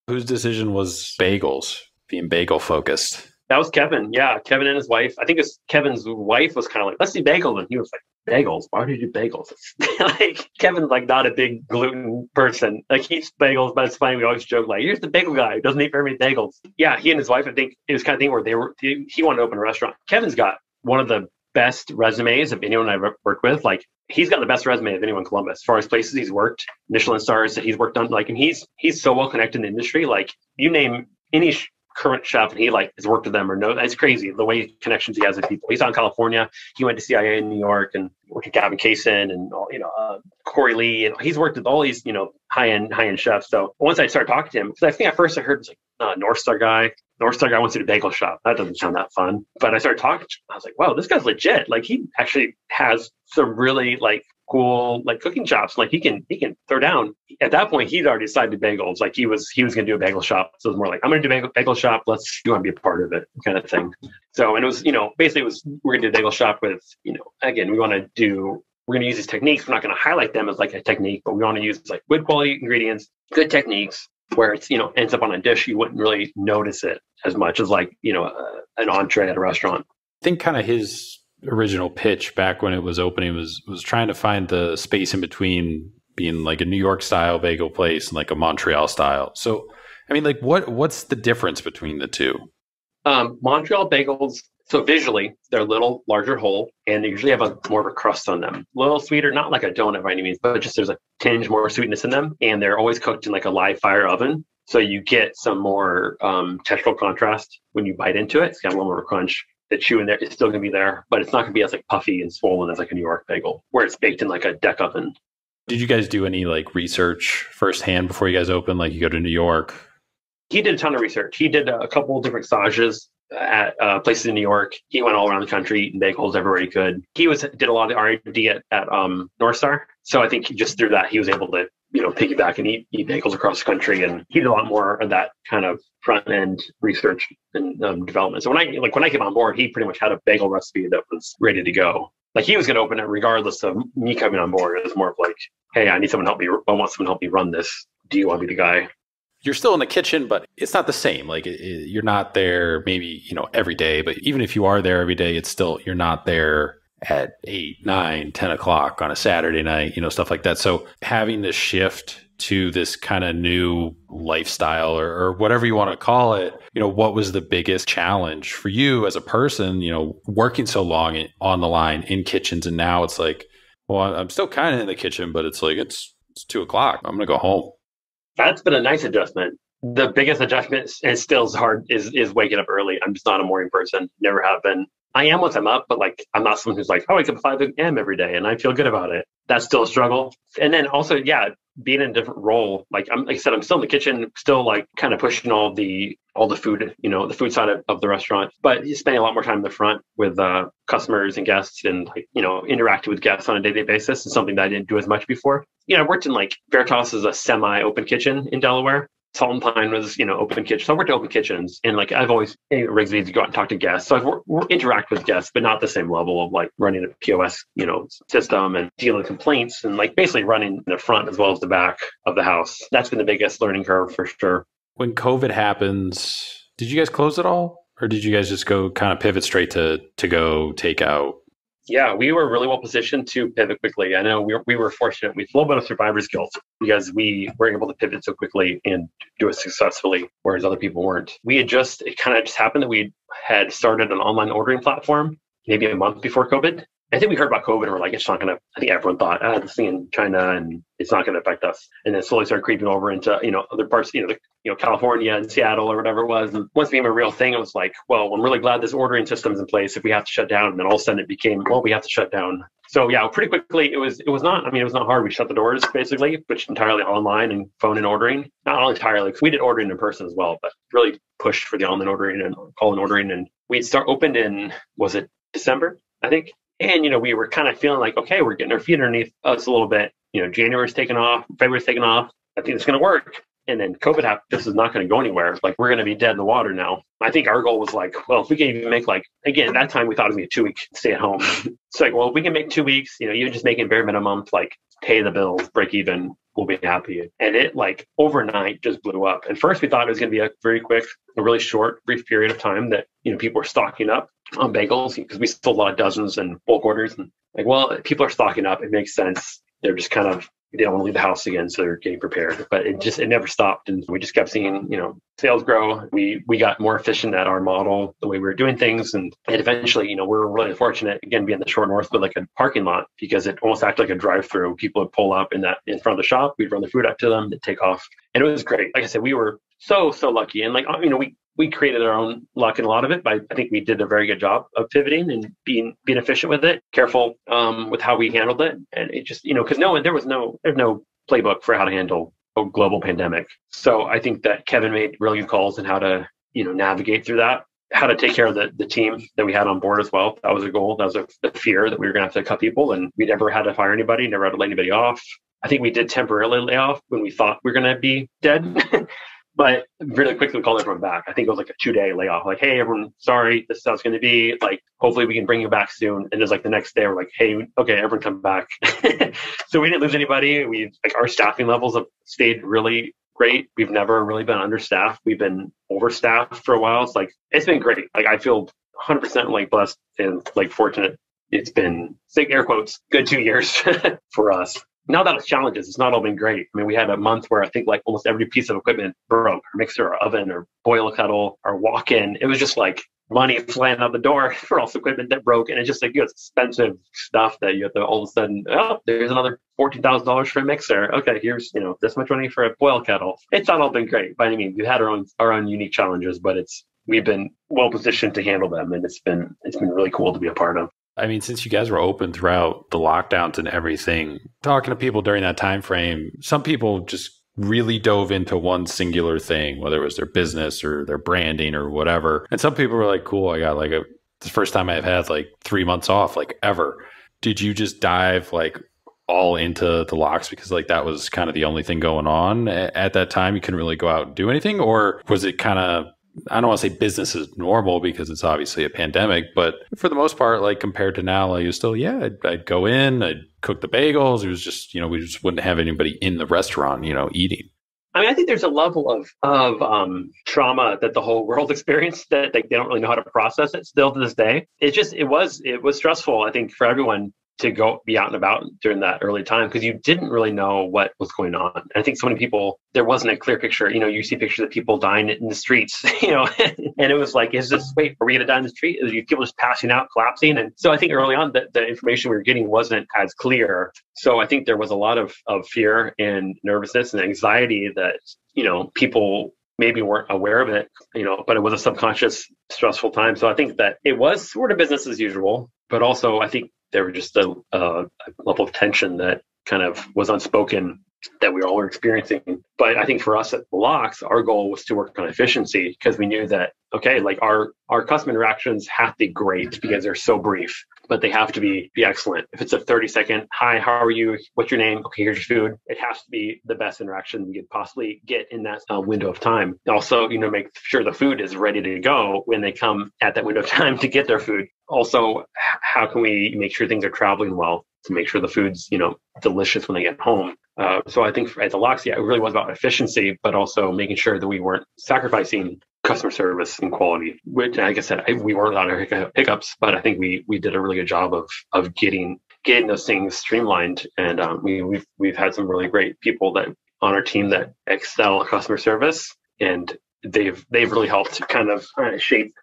Whose decision was Bagels being bagel focused? That was Kevin. Yeah, Kevin and his wife. I think Kevin's wife was kind of like, let's do bagels. And he was like, bagels? Why do you do bagels? Like, Kevin's like not a big gluten person. Like, he eats bagels, but it's funny. We always joke, like, here's the bagel guy who doesn't eat very many bagels. Yeah, he and his wife, I think it was kind of thing where he wanted to open a restaurant. Kevin's got one of the best resumes of anyone I've worked with. Like, he's got the best resume of anyone in Columbus as far as places he's worked, Michelin stars that he's worked on. Like, and he's so well connected in the industry. Like, you name any current chef and he has worked with them or no, it's crazy the way connections he has with people. He's out in California. He went to CIA in New York and worked with Gavin Caeton and Corey Lee, and he's worked with all these high end chefs. So once I started talking to him, because I think at first I heard it was like North Star guy wants to do a bagel shop. That doesn't sound that fun. But I started talking to him. I was like, wow, this guy's legit. Like, he actually has some really cool cooking chops. Like, he can throw down. At that point, he'd already decided bagels. Like, he was going to do a bagel shop. So it was more like, I'm going to do a bagel shop. You want to be a part of it, kind of thing. So, and it was, basically it was, we're going to do a bagel shop with, again, we're going to use these techniques. We're not going to highlight them as like a technique, but we want to use like good quality ingredients, good techniques, where it's, ends up on a dish. You wouldn't really notice it as much as like, an entree at a restaurant. I think kind of his original pitch back when it was opening was trying to find the space in between being like a New York style bagel place and like a Montreal style. So, I mean, like, what's the difference between the two? Montreal bagels, so visually, they're a little larger whole, and they usually have more of a crust on them. A little sweeter, not like a donut by any means, but just there's a tinge more sweetness in them, and they're always cooked in like a live fire oven. So you get some more textural contrast when you bite into it. It's got a little more crunch. The chew in there is still going to be there, but it's not going to be as like puffy and swollen as like a New York bagel, where it's baked in like a deck oven. Did you guys do any like research firsthand before you guys opened? Like, you go to New York? He did a ton of research. He did a couple of different stages at places in New York. He went all around the country eating bagels everywhere he could. He did a lot of R&D at North Star. So I think just through that, he was able to, piggyback and eat bagels across the country. And he did a lot more of that kind of front end research and development. So when I came on board, he pretty much had a bagel recipe that was ready to go. Like, he was going to open it regardless of me coming on board. It was more of like, hey, I want someone to help me run this. Do you want to be the guy? You're still in the kitchen, but it's not the same. Like, you're not there maybe, every day, but even if you are there every day, it's still, you're not there at 8, 9, 10 o'clock on a Saturday night, stuff like that. So having this shift to this kind of new lifestyle or whatever you want to call it, what was the biggest challenge for you as a person, working so long on the line in kitchens? And now it's like, well, I'm still kind of in the kitchen, but it's like, it's 2 o'clock. I'm going to go home. That's been a nice adjustment. The biggest adjustment, and still is hard, is waking up early. I'm just not a morning person. Never have been. I am once I'm up, but like I'm not someone who's like, I wake up at 5 a.m. every day and I feel good about it. That's still a struggle. And then also, yeah, being in a different role. Like I said, I'm still in the kitchen, still like kind of pushing all the food, the food side of the restaurant, but spending a lot more time in the front with customers and guests, and like, interacting with guests on a day-to-day basis is something that I didn't do as much before. I worked in like Veritas is a semi-open kitchen in Delaware. Salt and Pine was, open kitchen. So I worked at open kitchens, and like I've always Rigsby to go out and talk to guests. So I've interact with guests, but not the same level of like running a POS, system and dealing with complaints and like basically running the front as well as the back of the house. That's been the biggest learning curve for sure. When COVID happens, did you guys close it all, or did you guys just go kind of pivot straight to go takeout? Yeah, we were really well positioned to pivot quickly. I know we were fortunate. We had a little bit of survivor's guilt because we were able to pivot so quickly and do it successfully, whereas other people weren't. It kind of just happened that we had started an online ordering platform maybe a month before COVID. I think we heard about COVID and we're like, it's not going to, I think everyone thought, this thing in China and it's not going to affect us. And then slowly started creeping over into, other parts, California and Seattle or whatever it was. And once it became a real thing, it was like, well, I'm really glad this ordering system's in place if we have to shut down. And then all of a sudden it became, well, we have to shut down. So yeah, pretty quickly, it was not hard. We shut the doors basically, switched entirely online and phone and ordering. Not all entirely, because we did ordering in person as well, but really pushed for the online ordering and call-in ordering. And we'd opened in, was it December, I think? And, we were kind of feeling like, okay, we're getting our feet underneath us a little bit. January's taken off, February's taken off. I think it's going to work. And then COVID happened. This is not going to go anywhere. Like, we're going to be dead in the water now. I think our goal was like, well, if we can even make again, at that time we thought it was going to be a 2-week stay at home. It's like, well, if we can make 2 weeks, even just making bare minimum to like pay the bills, break even, we'll be happy. And it like overnight just blew up. And first we thought it was going to be a very quick, a really short, brief period of time that, people were stocking up on bagels because we sold a lot of dozens and bulk orders. And like, well, people are stocking up. It makes sense. They're just kind of, they don't want to leave the house again, so they're getting prepared. But it never stopped, and we just kept seeing, sales grow. We got more efficient at our model, the way we were doing things, and eventually, we're really fortunate again being in the short north with like a parking lot, because it almost acted like a drive-through. People would pull up in front of the shop. We'd run the food up to them, they'd take off, and it was great. Like I said, we were so lucky, and like we created our own luck in a lot of it, but I think we did a very good job of pivoting and being efficient with it, careful with how we handled it. And it just, because there's no playbook for how to handle a global pandemic. So I think that Kevin made really good calls on how to, navigate through that, how to take care of the team that we had on board as well. That was a goal. That was a fear that we were going to have to cut people, and we never had to fire anybody, never had to lay anybody off. I think we did temporarily lay off when we thought we were going to be dead. But really quickly called everyone back. I think it was like a 2-day layoff. Like, hey, everyone, sorry, this is how it's going to be. Like, hopefully we can bring you back soon. And it's like the next day, we're like, hey, okay, everyone come back. So we didn't lose anybody. Our staffing levels have stayed really great. We've never really been understaffed. We've been overstaffed for a while. It's been great. Like, I feel 100% like blessed and like fortunate. It's been, say air quotes, good 2 years for us. Now that it's challenges, it's not all been great. I mean, we had a month where I think like almost every piece of equipment broke, our mixer, our oven, our boil kettle, our walk-in. It was just like money flying out the door for all this equipment that broke. And it's just like, it's expensive stuff that you have to all of a sudden, oh, there's another $14,000 for a mixer. Okay, here's, this much money for a boil kettle. It's not all been great by any means. We've had our own unique challenges, but we've been well positioned to handle them. And it's been really cool to be a part of. I mean, since you guys were open throughout the lockdowns and everything, talking to people during that time frame, some people just really dove into one singular thing, whether it was their business or their branding or whatever. And some people were like, cool, I got the first time I've had like 3 months off, like ever. Did you just dive like all into the locks because like that was kind of the only thing going on at that time? You couldn't really go out and do anything? Or was it kind of, I don't want to say business as normal because it's obviously a pandemic, but for the most part, like compared to now, like, it was still, I'd go in, I'd cook the bagels. It was just, we just wouldn't have anybody in the restaurant, eating. I mean, I think there's a level of trauma that the whole world experienced that they don't really know how to process it still to this day. It was stressful, I think, for everyone to go be out and about during that early time because you didn't really know what was going on. And I think so many people, there wasn't a clear picture. You see pictures of people dying in the streets, and it was like, are we going to die in the street? Are people just passing out, collapsing? And so I think early on the information we were getting wasn't as clear. So I think there was a lot of fear and nervousness and anxiety that, people maybe weren't aware of it, but it was a subconscious stressful time. So I think that it was sort of business as usual, but also I think there was just a level of tension that kind of was unspoken that we all were experiencing. But I think for us at the Locks, our goal was to work on efficiency because we knew that, okay, like our customer interactions have to be great because they're so brief, but they have to be excellent. If it's a 30-second, hi, how are you? What's your name? Okay, here's your food. It has to be the best interaction we could possibly get in that window of time. Also, make sure the food is ready to go when they come at that window of time to get their food. Also, how can we make sure things are traveling well to make sure the food's, delicious when they get home? So I think at the Locks, it really was about efficiency, but also making sure that we weren't sacrificing customer service and quality, which, like I said, we weren't without our hiccups, but I think we did a really good job of getting those things streamlined. And we've had some really great people that on our team that excel at customer service, and they've really helped kind of shape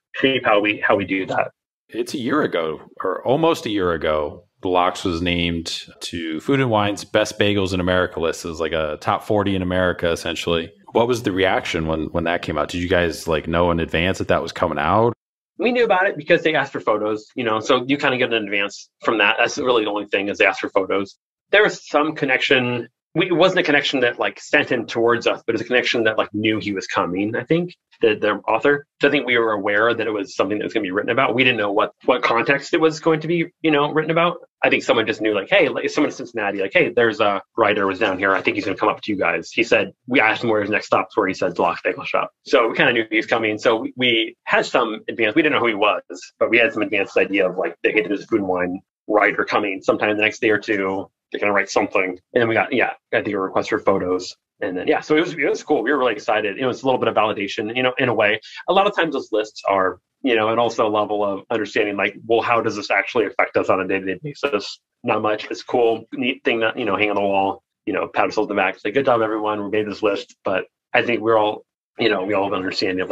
how we do that. It's a year ago, or almost a year ago, the Locks was named to Food and Wine's Best Bagels in America list. It was like a top 40 in America, essentially. What was the reaction when that came out? Did you guys know in advance that was coming out? We knew about it because they asked for photos, so you kind of get an advance from that. That's really the only thing is they asked for photos. There was some connection. It wasn't a connection that sent him towards us, but it's a connection that knew he was coming, I think, the author. So I think we were aware that it was something that was going to be written about. We didn't know what context it was going to be, written about. I think someone just knew hey, someone in Cincinnati, hey, there's a writer was down here. I think he's going to come up to you guys. He said, we asked him where his next stop's where he said the Locks Bagel Shop. So we kind of knew he was coming. So we had some advance. We didn't know who he was, but we had some advanced idea of hey, there's a Food and Wine writer coming sometime the next day or two. They're going to write something. And then we got, I think a request for photos. And then, so it was cool. We were really excited. It was a little bit of validation, in a way. A lot of times those lists are, and also a level of understanding how does this actually affect us on a day-to-day basis? Not much. It's cool, neat thing that, hang on the wall, pat ourselves on the back, say, good job, everyone. We made this list. But I think we're all, we all have an understanding of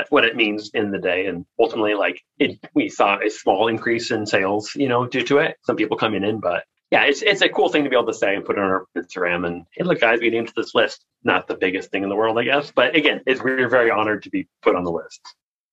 what it means in the day. And ultimately, we saw a small increase in sales, due to it. Some people coming in, but yeah, it's a cool thing to be able to say and put it on our Instagram and, hey, look, guys, we named this list. Not the biggest thing in the world, I guess. But again, we're very honored to be put on the list.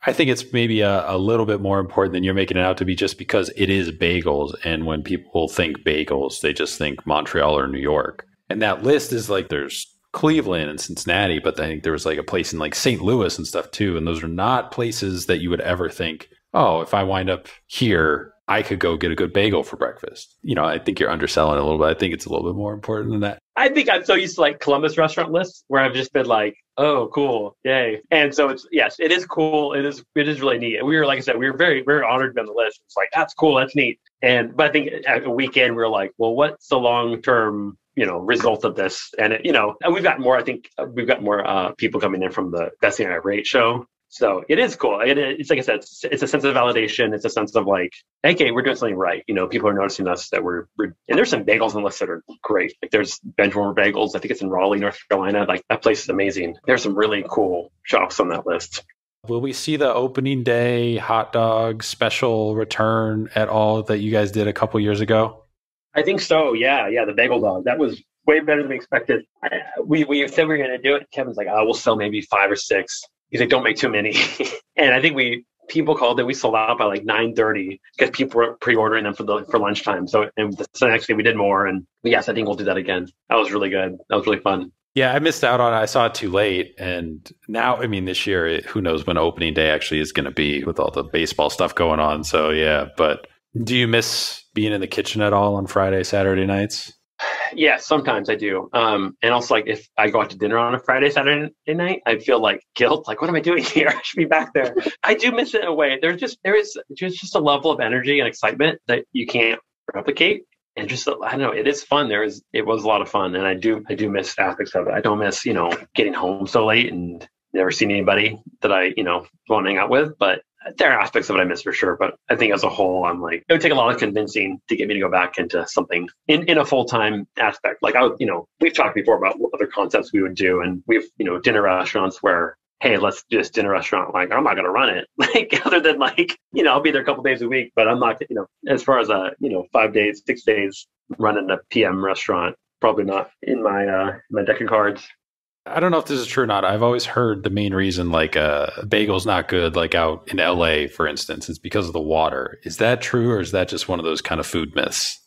I think it's maybe a little bit more important than you're making it out to be just because it is bagels. And when people think bagels, they just think Montreal or New York. And that list is there's Cleveland and Cincinnati, but I think there was a place in St. Louis and stuff too. And those are not places that you would ever think, oh, if I wind up here, I could go get a good bagel for breakfast. I think you're underselling it a little bit. I think it's a little bit more important than that. I think I'm so used to Columbus restaurant lists where I've just been oh, cool. Yay. And so it is cool. It is really neat. And we were, like I said, we were very, very honored to be on the list. It's that's cool. That's neat. But I think at a weekend, we were well, what's the long-term, result of this? And and we've got more, I think we've got more people coming in from the Best Thing I Rate show. So it is cool. It's like I said, it's a sense of validation. It's a sense of okay, we're doing something right. People are noticing us that we're and there's some bagels on the list that are great. There's Benchwarmer Bagels. I think it's in Raleigh, North Carolina. That place is amazing. There's some really cool shops on that list. Will we see the opening day hot dog special return at all that you guys did a couple years ago? I think so. Yeah. The bagel dog. That was way better than we expected. We said we were going to do it. Kevin's we'll sell maybe 5 or 6. He's don't make too many. And I think people called it. We sold out by 9:30 because people were pre-ordering them for lunchtime. So the next day we did more. And yes, I think we'll do that again. That was really good. That was really fun. Yeah, I missed out on it. I saw it too late. And now, this year, who knows when opening day actually is going to be with all the baseball stuff going on. So yeah, but do you miss being in the kitchen at all on Friday, Saturday nights? Yeah, sometimes I do. And also, if I go out to dinner on a Friday, Saturday night, I feel guilt. What am I doing here? I should be back there. I do miss it in a way. There is just a level of energy and excitement that you can't replicate. And just, I don't know, it is fun. It was a lot of fun. And I do miss aspects of it. I don't miss, getting home so late and never seeing anybody that I, want to hang out with. But there are aspects of it I miss for sure. But I think as a whole, I'm it would take a lot of convincing to get me to go back into something in a full-time aspect. We've talked before about what other concepts we would do. And we've, dinner restaurants where, hey, let's do this dinner restaurant. I'm not going to run it. Other than I'll be there a couple days a week, but I'm not, as far as 5 days, 6 days running a PM restaurant, probably not in my deck of cards. I don't know if this is true or not. I've always heard the main reason like a bagel's not good, like out in LA, for instance, is because of the water. Is that true, or is that just one of those kind of food myths?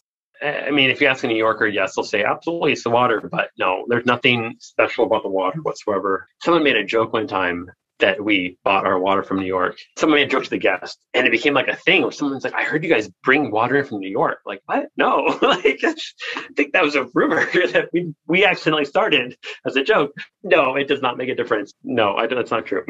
I mean, if you ask a New Yorker, yes, they'll say absolutely it's the water, but no, there's nothing special about the water whatsoever. Someone made a joke one time that we bought our water from New York. Someone made a joke to the guest, and it became like a thing where someone's like, I heard you guys bring water in from New York. Like, what? No. Like, I think that was a rumor that we accidentally started as a joke. No, it does not make a difference. No, that's not true.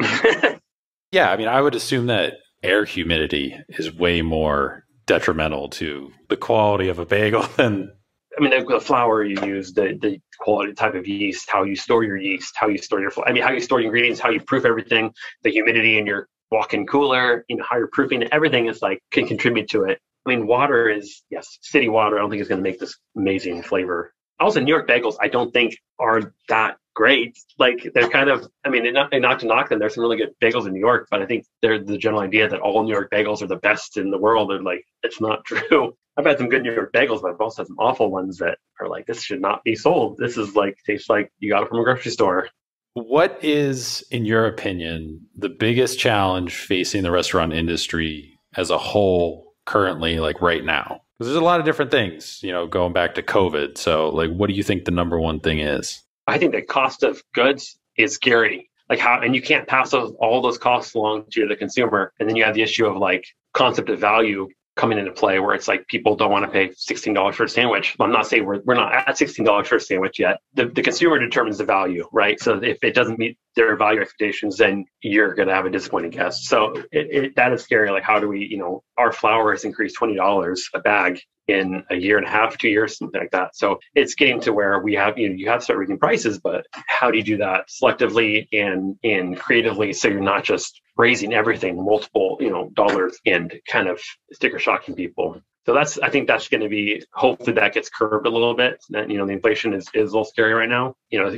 Yeah, I mean, I would assume that air humidity is way more detrimental to the quality of a bagel than. I mean, the flour you use, the quality type of yeast, how you store your yeast, how you store how you store your ingredients, how you proof everything, the humidity in your walk-in cooler, how you're proofing it, everything is like can contribute to it. I mean, water is, yes, city water, I don't think is going to make this amazing flavor. Also, New York bagels, I don't think are that great. Like they're kind of, I mean, not to knock them. There's some really good bagels in New York, but I think they're the general idea that all New York bagels are the best in the world. And like, it's not true. I've had some good New York bagels, but I've also had some awful ones that are like, this should not be sold. This is like, tastes like you got it from a grocery store. What is, in your opinion, the biggest challenge facing the restaurant industry as a whole currently, like right now? Because there's a lot of different things, going back to COVID. So like, what do you think the number one thing is? I think the cost of goods is scary. Like and you can't pass all those costs along to the consumer. And then you have the issue of like concept of value coming into play where it's like people don't want to pay $16 for a sandwich. I'm not saying we're not at $16 for a sandwich yet. The consumer determines the value, right? So if it doesn't meet their value expectations, then you're going to have a disappointing guest. So that is scary. Like how do we, our flour has increased $20 a bag in a year and a half, 2 years, something like that. So it's getting to where we have, you have to start raising prices, but how do you do that selectively and creatively so you're not just raising everything multiple, dollars and kind of sticker shocking people. So I think that's going to be, hopefully that gets curbed a little bit. That, the inflation is a little scary right now.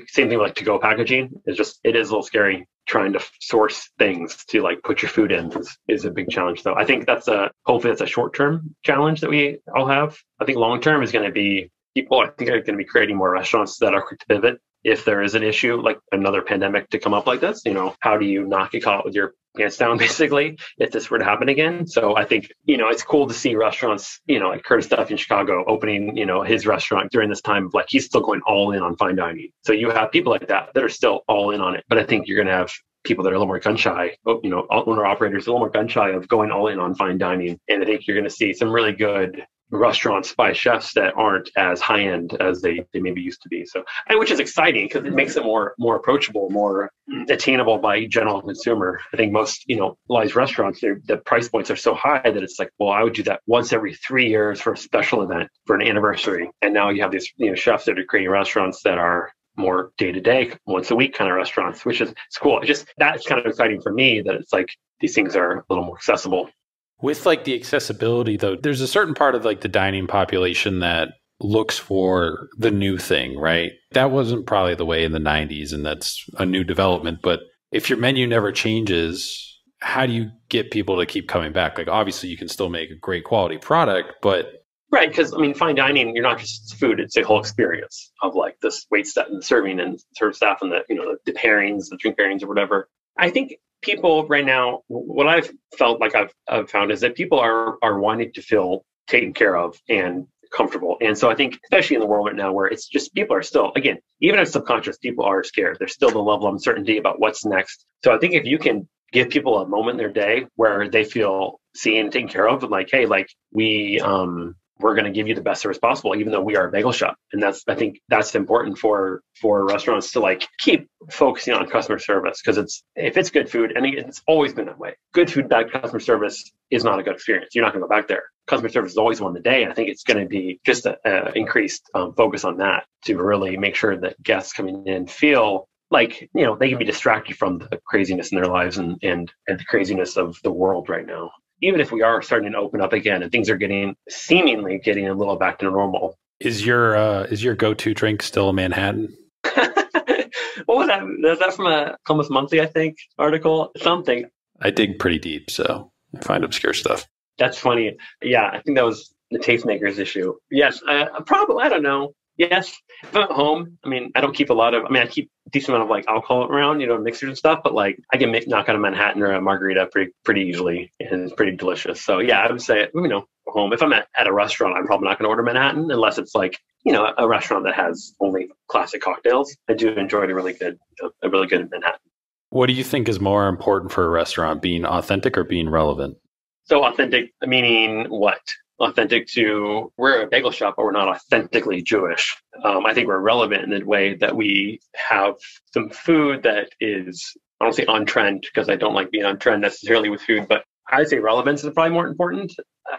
Same thing like to-go packaging it is a little scary. Trying to source things to like put your food in is a big challenge. So I think hopefully that's a short-term challenge that we all have. I think long-term is going to be people, I think, are going to be creating more restaurants that are quick to pivot. If there is an issue, like another pandemic to come up like this, how do you not get caught with your pants down, basically, if this were to happen again? So I think, it's cool to see restaurants, like Curtis Duff in Chicago opening, his restaurant during this time, like he's still going all in on fine dining. So you have people like that are still all in on it. But I think you're going to have people that are a little more gun shy, owner operators a little more gun shy of going all in on fine dining. And I think you're going to see some really good restaurants by chefs that aren't as high end as they maybe used to be. So, which is exciting because it makes it more approachable, more attainable by general consumer. I think most, a lot of these restaurants, the price points are so high that it's like, well, I would do that once every 3 years for a special event, for an anniversary. And now you have these, chefs that are creating restaurants that are more day-to-day, once a week kind of restaurants, which is it's cool. That's kind of exciting for me that it's like these things are a little more accessible. With like the accessibility, though, there's a certain part of like the dining population that looks for the new thing, right? That wasn't probably the way in the 90s, and that's a new development. But if your menu never changes, how do you get people to keep coming back? Like, obviously, you can still make a great quality product, but... Right, because, fine dining, you're not just food, it's a whole experience of like this wait staff and serving and serve staff and the pairings, the drink pairings or whatever. I think people right now, what I've felt like I've found is that people are wanting to feel taken care of and comfortable. And so I think, especially in the world right now where it's just people are still, again, even if subconscious, people are scared. There's still the level of uncertainty about what's next. So I think if you can give people a moment in their day where they feel seen and taken care of, and like, hey, like we're going to give you the best service possible, even though we are a bagel shop. And I think that's important for restaurants to like keep focusing on customer service. Because if it's good food, and it's always been that way. Good food, bad customer service is not a good experience. You're not going to go back there. Customer service is always won the day. And I think it's going to be just an increased focus on that to really make sure that guests coming in feel like, they can be distracted from the craziness in their lives and the craziness of the world right now. Even if we are starting to open up again and things are seemingly getting a little back to normal. Is your go-to drink still a Manhattan? What was that? Was that from a Columbus Monthly, I think, article? Something. I dig pretty deep, so I find obscure stuff. That's funny. Yeah, I think that was the Tastemakers issue. Yes, probably, I don't know. Yes. If I'm at home, I mean, I don't keep a lot of, I mean, I keep a decent amount of like alcohol around, mixers and stuff, but like I can knock out a Manhattan or a margarita pretty easily, and it's pretty delicious. So yeah, I would say, home. If I'm at a restaurant, I'm probably not going to order Manhattan unless it's like, a restaurant that has only classic cocktails. I do enjoy a really good Manhattan. What do you think is more important for a restaurant, being authentic or being relevant? So authentic, meaning what? Authentic to, we're a bagel shop, but we're not authentically Jewish. I think we're relevant in the way that we have some food that is, I don't say on trend because I don't like being on trend necessarily with food, but I'd say relevance is probably more important.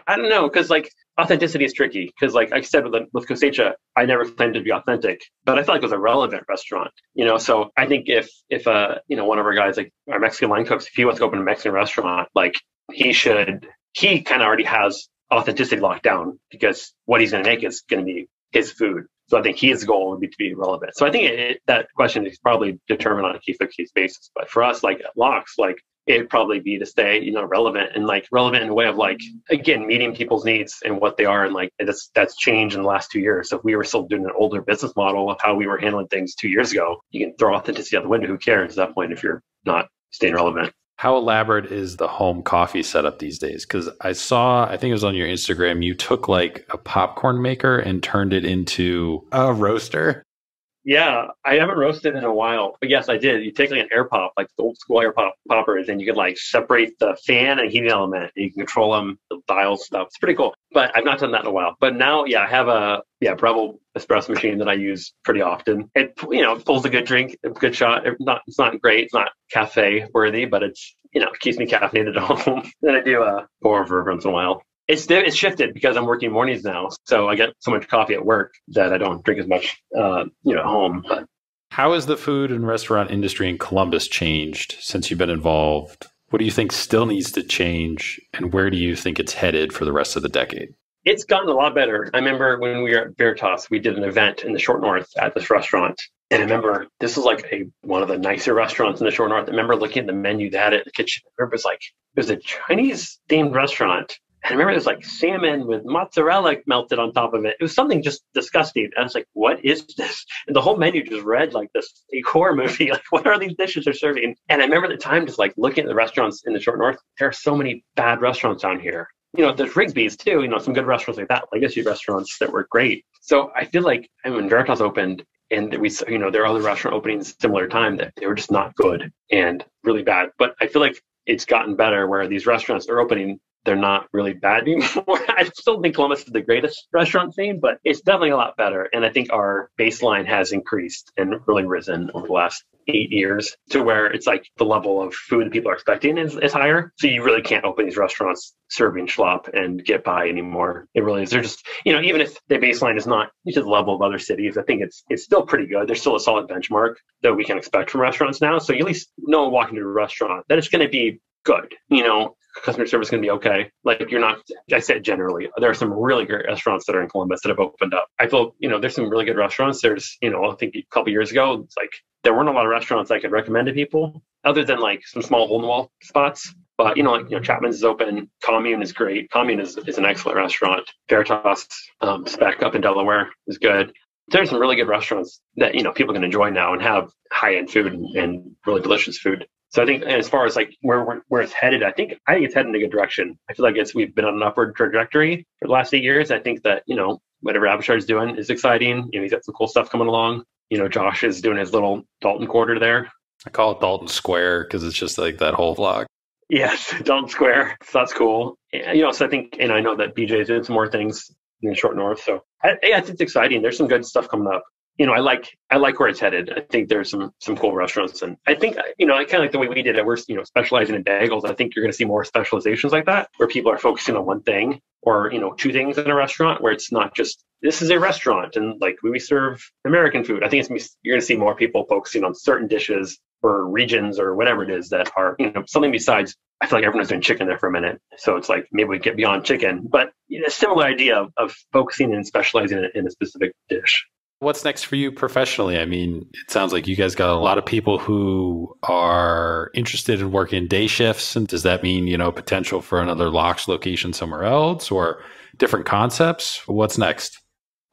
I don't know, because like authenticity is tricky. Because like I said with Cosecha, I never claimed to be authentic, but I felt like it was a relevant restaurant. So I think if one of our guys, like our Mexican line cooks, if he wants to open a Mexican restaurant, like he kind of already has authenticity locked down because what he's going to make is going to be his food. So I think his goal would be to be relevant. So I think that question is probably determined on a case-by-case basis. But for us, like at Lox, like it'd probably be to stay, relevant and like relevant in a way of like, again, meeting people's needs and what they are. And like, that's changed in the last 2 years. So if we were still doing an older business model of how we were handling things 2 years ago, you can throw authenticity out the window. Who cares at that point if you're not staying relevant? How elaborate is the home coffee setup these days? Because I think it was on your Instagram, you took like a popcorn maker and turned it into a roaster. Yeah, I haven't roasted in a while, but yes, I did. You take like an air pop, like the old school air poppers, and you can like separate the fan and heating element. And you can control them, the dials stuff. It's pretty cool. But I've not done that in a while. But now, yeah, I have a Breville espresso machine that I use pretty often. It pulls a good drink, a good shot. It's not great. It's not cafe worthy, but it's it keeps me caffeinated at home. Then I do a pour over once in a while. It's shifted because I'm working mornings now, so I get so much coffee at work that I don't drink as much, at home. But how has the food and restaurant industry in Columbus changed since you've been involved? What do you think still needs to change, and where do you think it's headed for the rest of the decade? It's gotten a lot better. I remember when we were at Veritas, we did an event in the Short North at this restaurant. And I remember this was like one of the nicer restaurants in the Short North. I remember looking at the menu they had at the kitchen. I remember it was a Chinese themed restaurant. And I remember there's like salmon with mozzarella melted on top of it. It was something just disgusting. And I was like, what is this? And the whole menu just read like this horror movie. Like, what are these dishes they're serving? And I remember at the time just like looking at the restaurants in the Short North. There are so many bad restaurants down here. There's Rigsby's too, some good restaurants like that, legacy restaurants that were great. So I feel like when Veritas opened and there are other restaurant openings similar time that they were just not good and really bad. But I feel like it's gotten better where these restaurants are opening. They're not really bad anymore. I still think Columbus is the greatest restaurant scene, but it's definitely a lot better. And I think our baseline has increased and really risen over the last 8 years to where it's like the level of food that people are expecting is higher. So you really can't open these restaurants serving schlop and get by anymore. It really is. They're just, even if the baseline is not to the level of other cities, I think it's still pretty good. There's still a solid benchmark that we can expect from restaurants now. So you at least know walking to a restaurant that it's going to be good. Customer service is going to be okay. Like I said generally, there are some really great restaurants that are in Columbus that have opened up. I feel, there's some really good restaurants. There's, I think a couple years ago, it's like there weren't a lot of restaurants I could recommend to people other than like some small hole-in-the-wall spots. But, Chapman's is open. Commune is great. Commune is an excellent restaurant. Veritas, Spec up in Delaware is good. There's some really good restaurants that, people can enjoy now and have high-end food and really delicious food. So I think as far as like where it's headed, I think it's headed in a good direction. I feel like we've been on an upward trajectory for the last 8 years. I think that, whatever Abishard's doing is exciting. He's got some cool stuff coming along. Josh is doing his little Dalton quarter there. I call it Dalton Square because it's just like that whole vlog. Yes, Dalton Square. So that's cool. So I think, and I know that BJ is doing some more things in the Short North. So I think it's exciting. There's some good stuff coming up. I like where it's headed. I think there's some cool restaurants, and I think I kind of like the way we did it. We're specializing in bagels. I think you're going to see more specializations like that, where people are focusing on one thing or two things in a restaurant, where it's not just this is a restaurant and like we serve American food. I think you're going to see more people focusing on certain dishes or regions or whatever it is that are something besides. I feel like everyone's doing chicken there for a minute, so it's like maybe we get beyond chicken, but a similar idea of focusing and specializing in a specific dish. What's next for you professionally? I mean, it sounds like you guys got a lot of people who are interested in working day shifts. And does that mean, potential for another Lox location somewhere else or different concepts? What's next?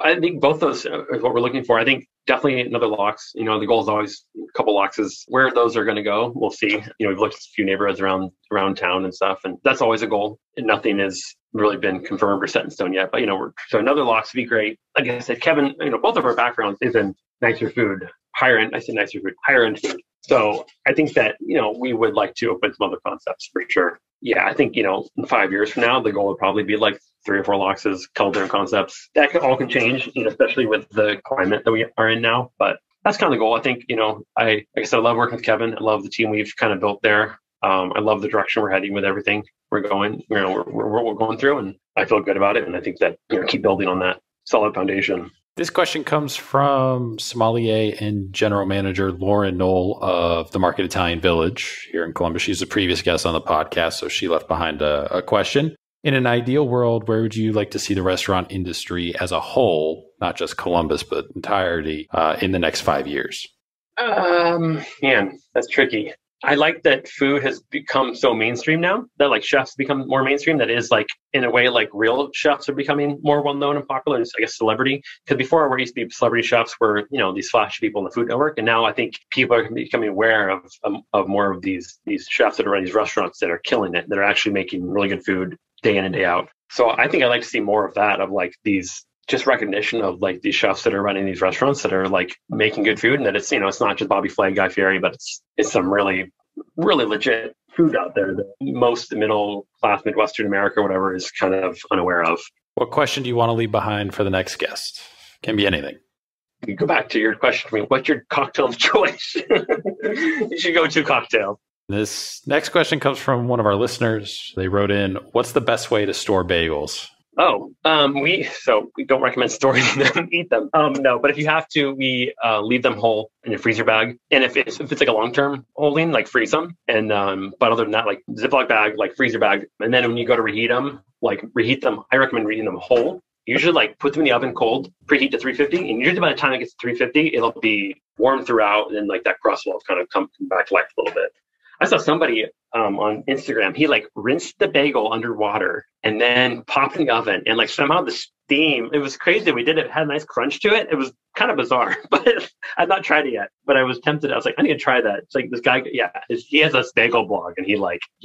I think both those is what we're looking for. I think definitely another locks. The goal is always a couple loxes. Where those are going to go, we'll see. We've looked at a few neighborhoods around town and stuff, and that's always a goal. And nothing has really been confirmed or set in stone yet. But so another locks would be great. Like I said, Kevin, both of our backgrounds is in nicer food, higher end. I say nicer food, higher end food. So I think that we would like to open some other concepts for sure. Yeah, I think in 5 years from now, the goal would probably be like 3 or 4 loxes, couple different concepts. That all can change, especially with the climate that we are in now. But that's kind of the goal. I think, like I said, I love working with Kevin. I love the team we've kind of built there. I love the direction we're heading with everything we're going, we're going through, and I feel good about it. And I think that keep building on that solid foundation. This question comes from sommelier and general manager Lauren Knoll of the Market Italian Village here in Columbus. She's a previous guest on the podcast, so she left behind a question. In an ideal world, where would you like to see the restaurant industry as a whole, not just Columbus, but entirety, in the next 5 years? Man, that's tricky. I like that food has become so mainstream now, that like chefs become more mainstream. That is like, in a way, like real chefs are becoming more well-known and popular, and I guess celebrity. Because before, where used to be celebrity chefs were, these flashy people in the Food Network. And now I think people are becoming aware of more of these chefs that are running these restaurants that are killing it, that are actually making really good food day in and day out. So I think I'd like to see more of that, of like these just recognition of like these chefs that are running these restaurants that are like making good food, and that it's it's not just Bobby Flay, Guy Fieri, but it's some really legit food out there that most middle class Midwestern America or whatever is kind of unaware of. What question do you want to leave behind for the next guest? Can be anything. You go back to your question to me. What's your cocktail of choice? You should go to cocktail. This next question comes from one of our listeners. They wrote in, what's the best way to store bagels? We don't recommend storing them, eat them. No, but if you have to, we leave them whole in a freezer bag. And if it's like a long-term holding, like freeze them. And but other than that, like Ziploc bag, like freezer bag. And then when you go to reheat them. I recommend reheating them whole. Usually like put them in the oven cold, preheat to 350. And usually by the time it gets to 350, it'll be warm throughout. And then like that crust will kind of come back to life a little bit. I saw somebody on Instagram, he like rinsed the bagel underwater and then popped in the oven, and like somehow the steam, it was crazy. We did it, had a nice crunch to it. It was kind of bizarre, but I've not tried it yet, but I was tempted. I was like, I need to try that. It's like this guy, he has a bagel blog, and he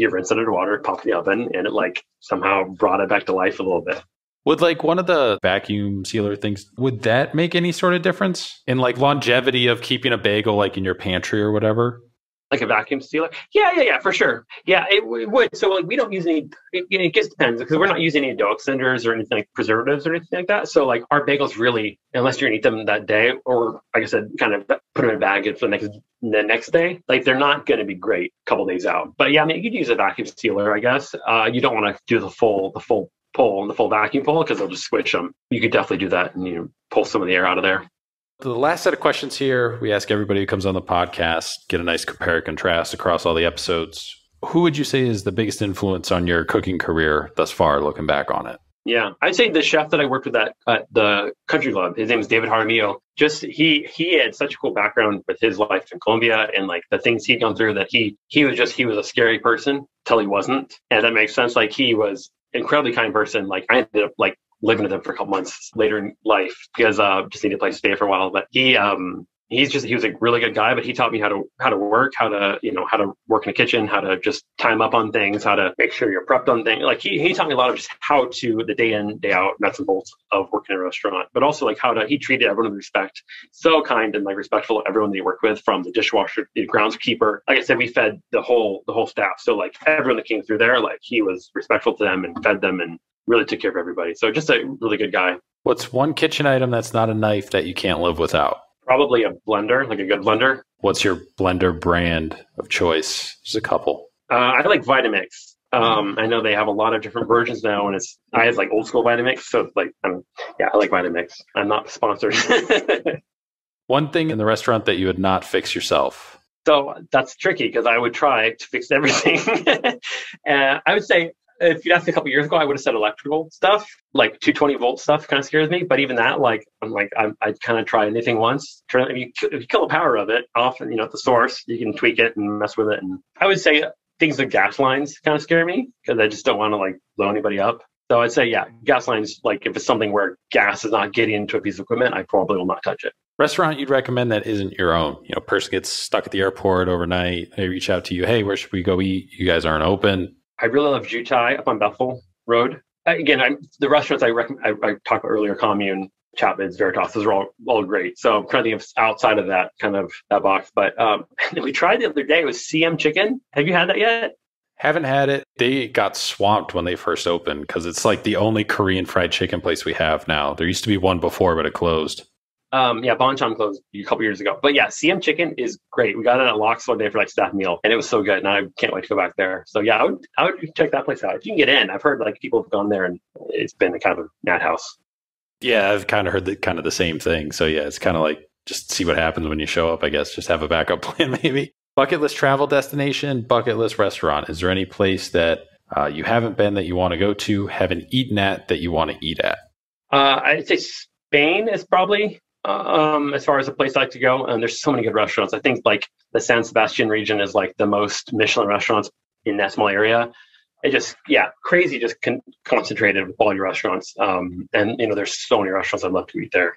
rinsed it underwater, popped in the oven, and it like somehow brought it back to life a little bit. Would like one of the vacuum sealer things, would that make any sort of difference in like longevity of keeping a bagel like in your pantry or whatever? Like a vacuum sealer? Yeah, for sure. Yeah, it would. So like we don't use any, it just depends, because we're not using any dough extenders or anything like preservatives or anything like that. So like our bagels really, unless you're gonna eat them that day, or like I said, kind of put them in a bag for the next day, like they're not gonna be great a couple days out. But yeah, I mean, you'd use a vacuum sealer, I guess. You don't want to do the full pull and the full vacuum pull, because they'll just squish them. You could definitely do that and pull some of the air out of there. The last set of questions here, we ask everybody who comes on the podcast, get a nice compare and contrast across all the episodes. Who would you say is the biggest influence on your cooking career thus far, looking back on it? Yeah, I'd say the chef that I worked with at the Country Club, his name is David Jaramillo. Just he had such a cool background with his life in Colombia, and like the things he'd gone through, that he was a scary person till he wasn't. And that makes sense. Like he was an incredibly kind person. Like I ended up like living with him for a couple months later in life, because just needed a place to stay for a while. But he was a really good guy, but he taught me how to work, how to work in the kitchen, how to just time up on things, how to make sure you're prepped on things. Like he taught me a lot of just how to, the day in, day out, nuts and bolts of working in a restaurant, but also like he treated everyone with respect, so kind and like respectful of everyone that he worked with, from the dishwasher, the groundskeeper. Like I said, we fed the whole staff. So like everyone that came through there, like he was respectful to them and fed them and really took care of everybody. So just a really good guy. What's one kitchen item that's not a knife that you can't live without? Probably a blender, like a good blender. What's your blender brand of choice? There's a couple. I like Vitamix. I know they have a lot of different versions now, and I have like old school Vitamix. So like, I like Vitamix. I'm not sponsored. One thing in the restaurant that you would not fix yourself? So that's tricky, because I would try to fix everything. I would say, if you'd asked me a couple years ago, I would have said electrical stuff, like 220 volt stuff kind of scares me. But even that, like, I'd kind of try anything once. If you kill the power of it off, at the source, you can tweak it and mess with it. And I would say things like gas lines kind of scare me, because I just don't want to like blow anybody up. So I'd say, yeah, gas lines, like if it's something where gas is not getting into a piece of equipment, I probably will not touch it. Restaurant you'd recommend that isn't your own? Person gets stuck at the airport overnight. They reach out to you. Hey, where should we go eat? You guys aren't open. I really love Jutai up on Bethel Road. Again, the restaurants I talked about earlier, Commune, Chapman's, Veritas, those are all great. So I'm trying to think of outside of that kind of that box. But we tried the other day. It was CM Chicken. Have you had that yet? Haven't had it. They got swamped when they first opened because it's like the only Korean fried chicken place we have now. There used to be one before, but it closed. Yeah, Bonchon closed a couple years ago. But yeah, CM Chicken is great. We got it at Locks one day for like staff meal, and it was so good. And I can't wait to go back there. So yeah, I would check that place out. If you can get in, I've heard like people have gone there and it's been a kind of a madhouse. Yeah, I've kind of heard the same thing. So yeah, it's kind of like just see what happens when you show up, I guess. Just have a backup plan maybe. Bucket list travel destination, bucket list restaurant. Is there any place that you haven't been that you want to go to, haven't eaten at that you want to eat at? I'd say Spain is probably as far as a place I like to go. And there's so many good restaurants. I think like the San Sebastian region is like the most Michelin restaurants in that small area. It just, crazy, just concentrated with quality restaurants. And, there's so many restaurants I'd love to eat there.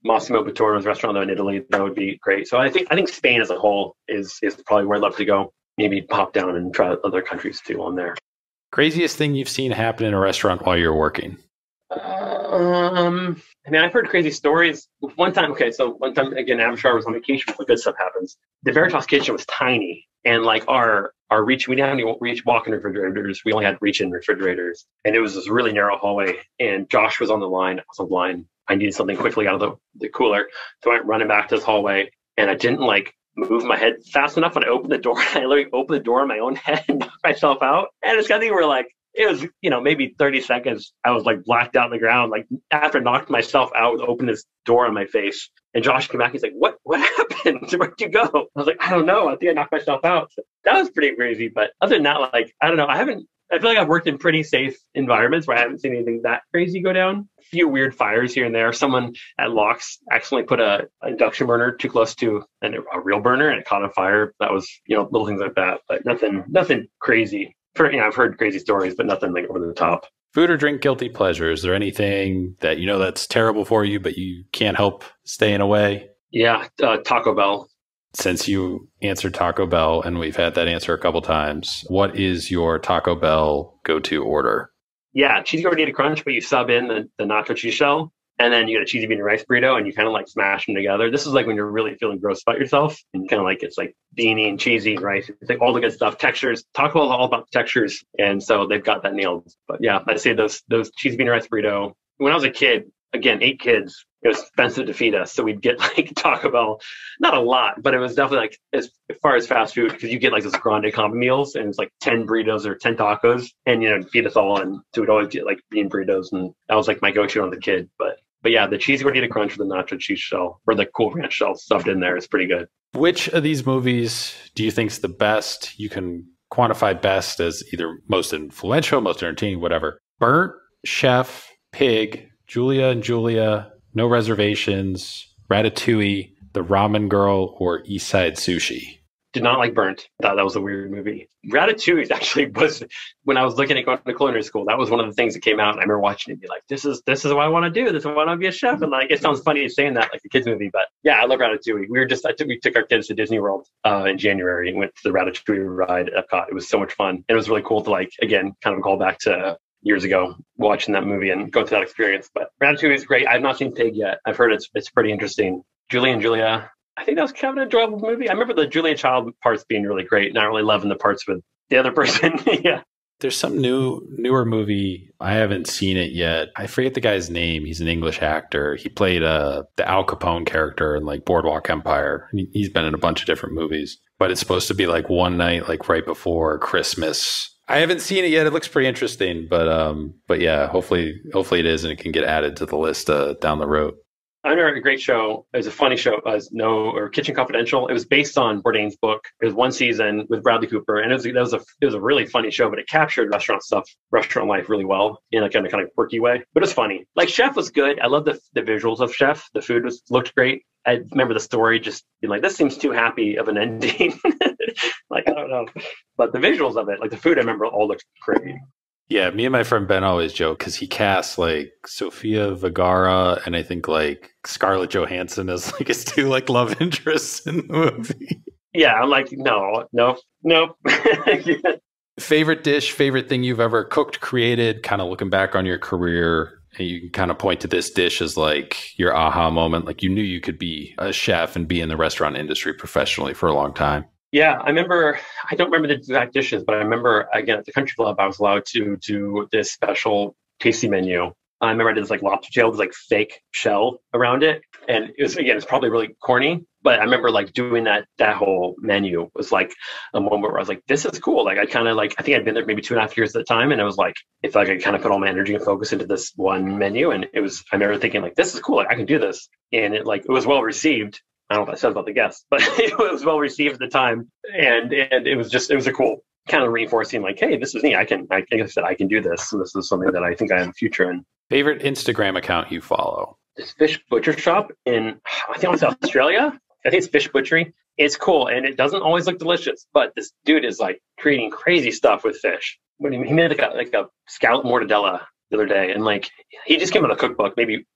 Massimo Bottura's restaurant though in Italy, that would be great. So I think Spain as a whole is probably where I'd love to go. Maybe pop down and try other countries too on there. Craziest thing you've seen happen in a restaurant while you're working? I've heard crazy stories. One time, again, Avishar was on vacation, but good stuff happens. The Veritas kitchen was tiny, and like our reach, we didn't have any walk-in refrigerators. We only had reach-in refrigerators, and it was this really narrow hallway. And Josh was on the line. I was on the line. I needed something quickly out of the cooler, so I went running back to this hallway, and I didn't move my head fast enough when I opened the door. I literally opened the door in my own head and knocked myself out. And it's kind of thing where it was, maybe 30 seconds. I was blacked out on the ground. After I knocked myself out, opened this door on my face. And Josh came back. He's like, what happened? Where'd you go? I was like, I don't know. I think I knocked myself out. So that was pretty crazy. But other than that, I don't know. I feel like I've worked in pretty safe environments where I haven't seen anything that crazy go down. A few weird fires here and there. Someone at Locks accidentally put an induction burner too close to a real burner and it caught on fire. That was, little things like that, but nothing crazy. I've heard crazy stories, but nothing over the top. Food or drink guilty pleasure. Is there anything that that's terrible for you, but you can't help staying away? Yeah, Taco Bell. Since you answered Taco Bell, and we've had that answer a couple times, what is your Taco Bell go-to order? Yeah, cheesy gordita crunch, but you sub in the nacho cheese shell, and then you get a cheesy bean and rice burrito, and you kind of smash them together. This is when you're really feeling gross about yourself, and kind of it's beanie and cheesy and rice. It's all the good stuff. Textures. Taco Bell is all about textures, and so they've got that nailed. But yeah, I'd say those cheesy bean and rice burrito. When I was a kid, again, 8 kids, it was expensive to feed us. So we'd get Taco Bell, not a lot, but it was definitely as far as fast food, because you get those grande combo meals and it's 10 burritos or 10 tacos and, feed us all. And so we'd always get bean burritos. And that was my go-to on the kid. But yeah, the cheesy gordita crunch with the nacho cheese shell or the Cool Ranch shell stuffed in there is pretty good. Which of these movies do you think is the best? You can quantify best as either most influential, most entertaining, whatever. Burnt, Chef, Pig, Julia and Julia, No Reservations, Ratatouille, The Ramen Girl, or East Side Sushi? Did not like Burnt. Thought that was a weird movie. Ratatouille actually was, when I was looking at going to culinary school, that was one of the things that came out. And I remember watching it and be like, this is what I want to do. This is what I want to be a chef. And it sounds funny saying that a kid's movie, but yeah, I love Ratatouille. We took our kids to Disney World in January and went to the Ratatouille ride at Epcot. It was so much fun. And it was really cool to again, kind of call back to years ago watching that movie and go through that experience. But Ratatouille is great. I've not seen Pig yet. I've heard it's pretty interesting. Julie and Julia, I think that was kind of an enjoyable movie. I remember the Julia Child parts being really great, not really loving the parts with the other person. Yeah. There's some newer movie. I haven't seen it yet. I forget the guy's name. He's an English actor. He played the Al Capone character in Boardwalk Empire. He's been in a bunch of different movies, but it's supposed to be one night, right before Christmas. I haven't seen it yet. It looks pretty interesting, but yeah, hopefully it is, and it can get added to the list down the road. I remember a great show. It was a funny show. Kitchen Confidential. It was based on Bourdain's book. It was one season with Bradley Cooper, and it was a really funny show. But it captured restaurant life really well in a kind of quirky way. But it was funny. Chef was good. I love the visuals of Chef. The food looked great. I remember the story just being this seems too happy of an ending. I don't know. But the visuals of it, the food, I remember all looked great. Yeah, me and my friend Ben always joke because he casts like Sofia Vergara and I think like Scarlett Johansson as like his two like love interests in the movie. Yeah, I'm like, no, no, nope. Favorite dish, favorite thing you've ever cooked, created, kind of looking back on your career, and you can kind of point to this dish as like your aha moment, like you knew you could be a chef and be in the restaurant industry professionally for a long time. Yeah, I don't remember the exact dishes, but I remember, again, at the country club, I was allowed to do this special tasty menu. I remember I did this like lobster tail with like fake shell around it. And it's probably really corny, but I remember like doing that whole menu was like a moment where I was like, this is cool. Like I think I'd been there maybe 2.5 years at the time. And I was like, it's like I kind of put all my energy and focus into this one menu. And I remember thinking like, this is cool. Like I can do this. And it was well received. I don't know what I said about the guests, but it was well received at the time. And it was a cool kind of reinforcing like, hey, this is me. I think I said I can do this. And this is something that I think I have a future in. Favorite Instagram account you follow? This fish butcher shop in, I think it's Australia. I think it's Fish Butchery. It's cool. And it doesn't always look delicious, but this dude is like creating crazy stuff with fish. He made like a scallop mortadella the other day. And like, he just came out with a cookbook maybe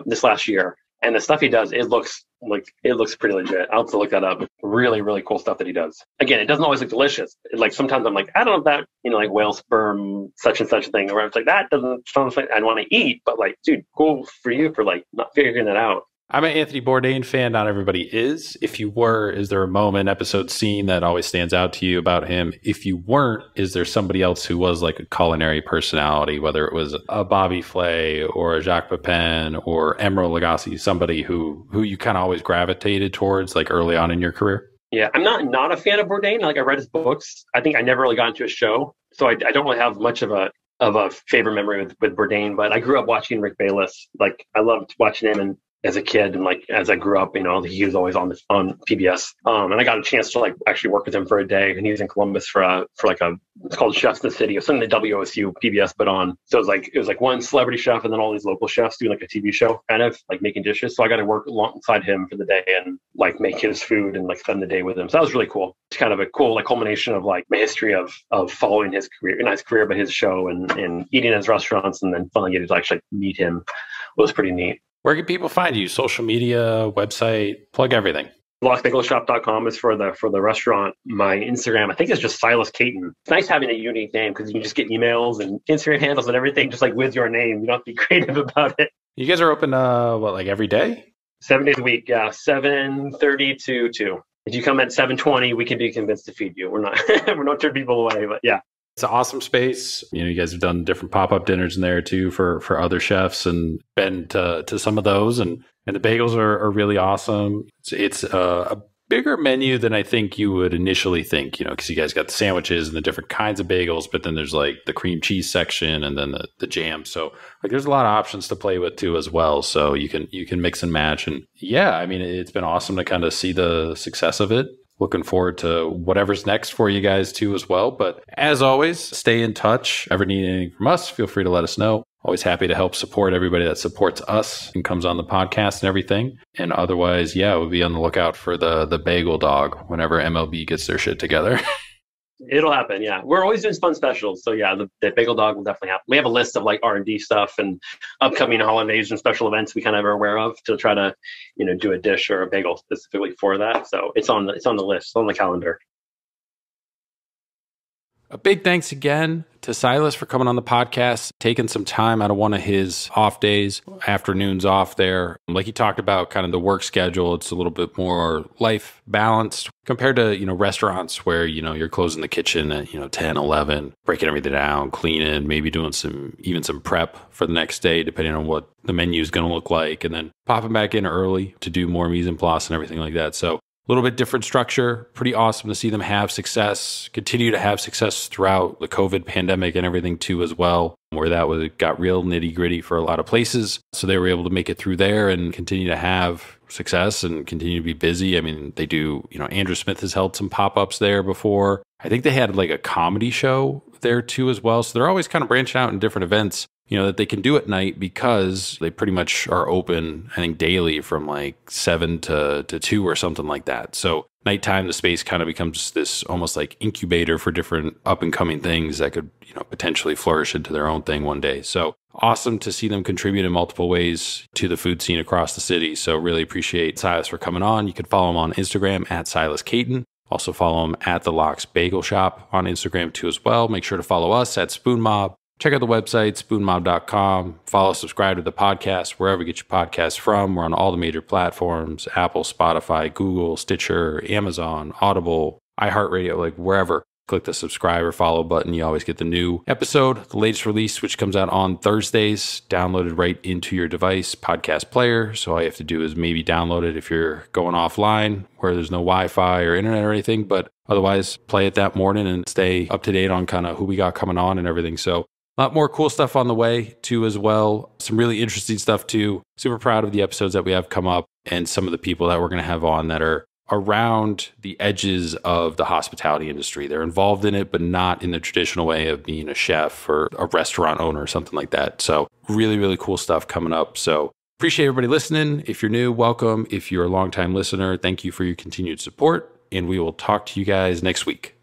this last year. And the stuff he does, it looks pretty legit. I'll have to look that up. Really, really cool stuff that he does. Again, it doesn't always look delicious. Like sometimes I'm like, I don't know if that, like whale sperm, such and such thing. Or it's like, that doesn't sound like I'd want to eat. But like, dude, cool for you for like not figuring that out. I'm an Anthony Bourdain fan. Not everybody is. If you were, is there a moment, episode, scene that always stands out to you about him? If you weren't, is there somebody else who was like a culinary personality, whether it was a Bobby Flay or a Jacques Pepin or Emeril Lagasse, somebody who you kind of always gravitated towards like early on in your career? Yeah, I'm not a fan of Bourdain. Like I read his books. I think I never really got into his show. So I don't really have much of a favorite memory with Bourdain, but I grew up watching Rick Bayless. Like I loved watching him and as a kid and like as I grew up, he was always on PBS. And I got a chance to like actually work with him for a day, and he was in Columbus for it's called Chefs in the City. It was something that WOSU PBS put on. So it was like one celebrity chef and then all these local chefs doing like a TV show, kind of like making dishes. So I got to work alongside him for the day and like make his food and like spend the day with him. So that was really cool. It's kind of a cool like culmination of like my history of following his career, not his career, but his show and eating at his restaurants, and then finally getting to actually meet him was pretty neat. Where can people find you? Social media, website, plug everything. LoxBagelShop.com is for the restaurant. My Instagram, I think, is just Silas Caeton. It's nice having a unique name because you can just get emails and Instagram handles and everything just like with your name. You don't have to be creative about it. You guys are open, like every day? 7 days a week, yeah. 7:30 to 2. If you come at 7:20, we can be convinced to feed you. We're not turning people away, but yeah. It's an awesome space. You guys have done different pop-up dinners in there too for other chefs and been to some of those. And the bagels are really awesome. It's a bigger menu than I think you would initially think, because you guys got the sandwiches and the different kinds of bagels, but then there's like the cream cheese section and then the jam. So like there's a lot of options to play with too as well. So you can mix and match. And yeah, I mean, it's been awesome to kind of see the success of it. Looking forward to whatever's next for you guys too as well. But as always, stay in touch. Ever need anything from us, feel free to let us know. Always happy to help support everybody that supports us and comes on the podcast and everything. And otherwise, yeah, we'll be on the lookout for the bagel dog whenever MLB gets their shit together. It'll happen, yeah. We're always doing fun specials. So yeah, the bagel dog will definitely happen. We have a list of like R&D stuff and upcoming holidays and special events we kind of are aware of to try to, do a dish or a bagel specifically for that. So it's on the list, it's on the calendar. A big thanks again to Silas for coming on the podcast, taking some time out of one of his off days, afternoons off there. Like he talked about kind of the work schedule, it's a little bit more life balanced compared to, restaurants where, you're closing the kitchen at, 10, 11, breaking everything down, cleaning, maybe doing some prep for the next day, depending on what the menu is going to look like, and then popping back in early to do more mise en place and everything like that. So a little bit different structure. Pretty awesome to see them have success, continue to have success throughout the COVID pandemic and everything too as well, where it got real nitty gritty for a lot of places. So they were able to make it through there and continue to have success and continue to be busy. I mean, they do, Andrew Smith has held some pop-ups there before. I think they had like a comedy show there too as well. So they're always kind of branching out in different events. that they can do at night because they pretty much are open, I think, daily from like 7 to 2 or something like that. So nighttime, the space kind of becomes this almost like incubator for different up and coming things that could, potentially flourish into their own thing one day. So awesome to see them contribute in multiple ways to the food scene across the city. So really appreciate Silas for coming on. You can follow him on Instagram at Silas Caeton. Also follow him at the Locks Bagel Shop on Instagram too as well. Make sure to follow us at Spoon Mob. Check out the website, spoonmob.com. Follow, subscribe to the podcast, wherever you get your podcasts from. We're on all the major platforms, Apple, Spotify, Google, Stitcher, Amazon, Audible, iHeartRadio, like wherever. Click the subscribe or follow button. You always get the new episode, the latest release, which comes out on Thursdays, downloaded right into your device podcast player. So all you have to do is maybe download it if you're going offline where there's no Wi-Fi or internet or anything. But otherwise, play it that morning and stay up to date on kind of who we got coming on and everything. So a lot more cool stuff on the way too as well. Some really interesting stuff too. Super proud of the episodes that we have come up and some of the people that we're going to have on that are around the edges of the hospitality industry. They're involved in it, but not in the traditional way of being a chef or a restaurant owner or something like that. So really, really cool stuff coming up. So appreciate everybody listening. If you're new, welcome. If you're a longtime listener, thank you for your continued support. And we will talk to you guys next week.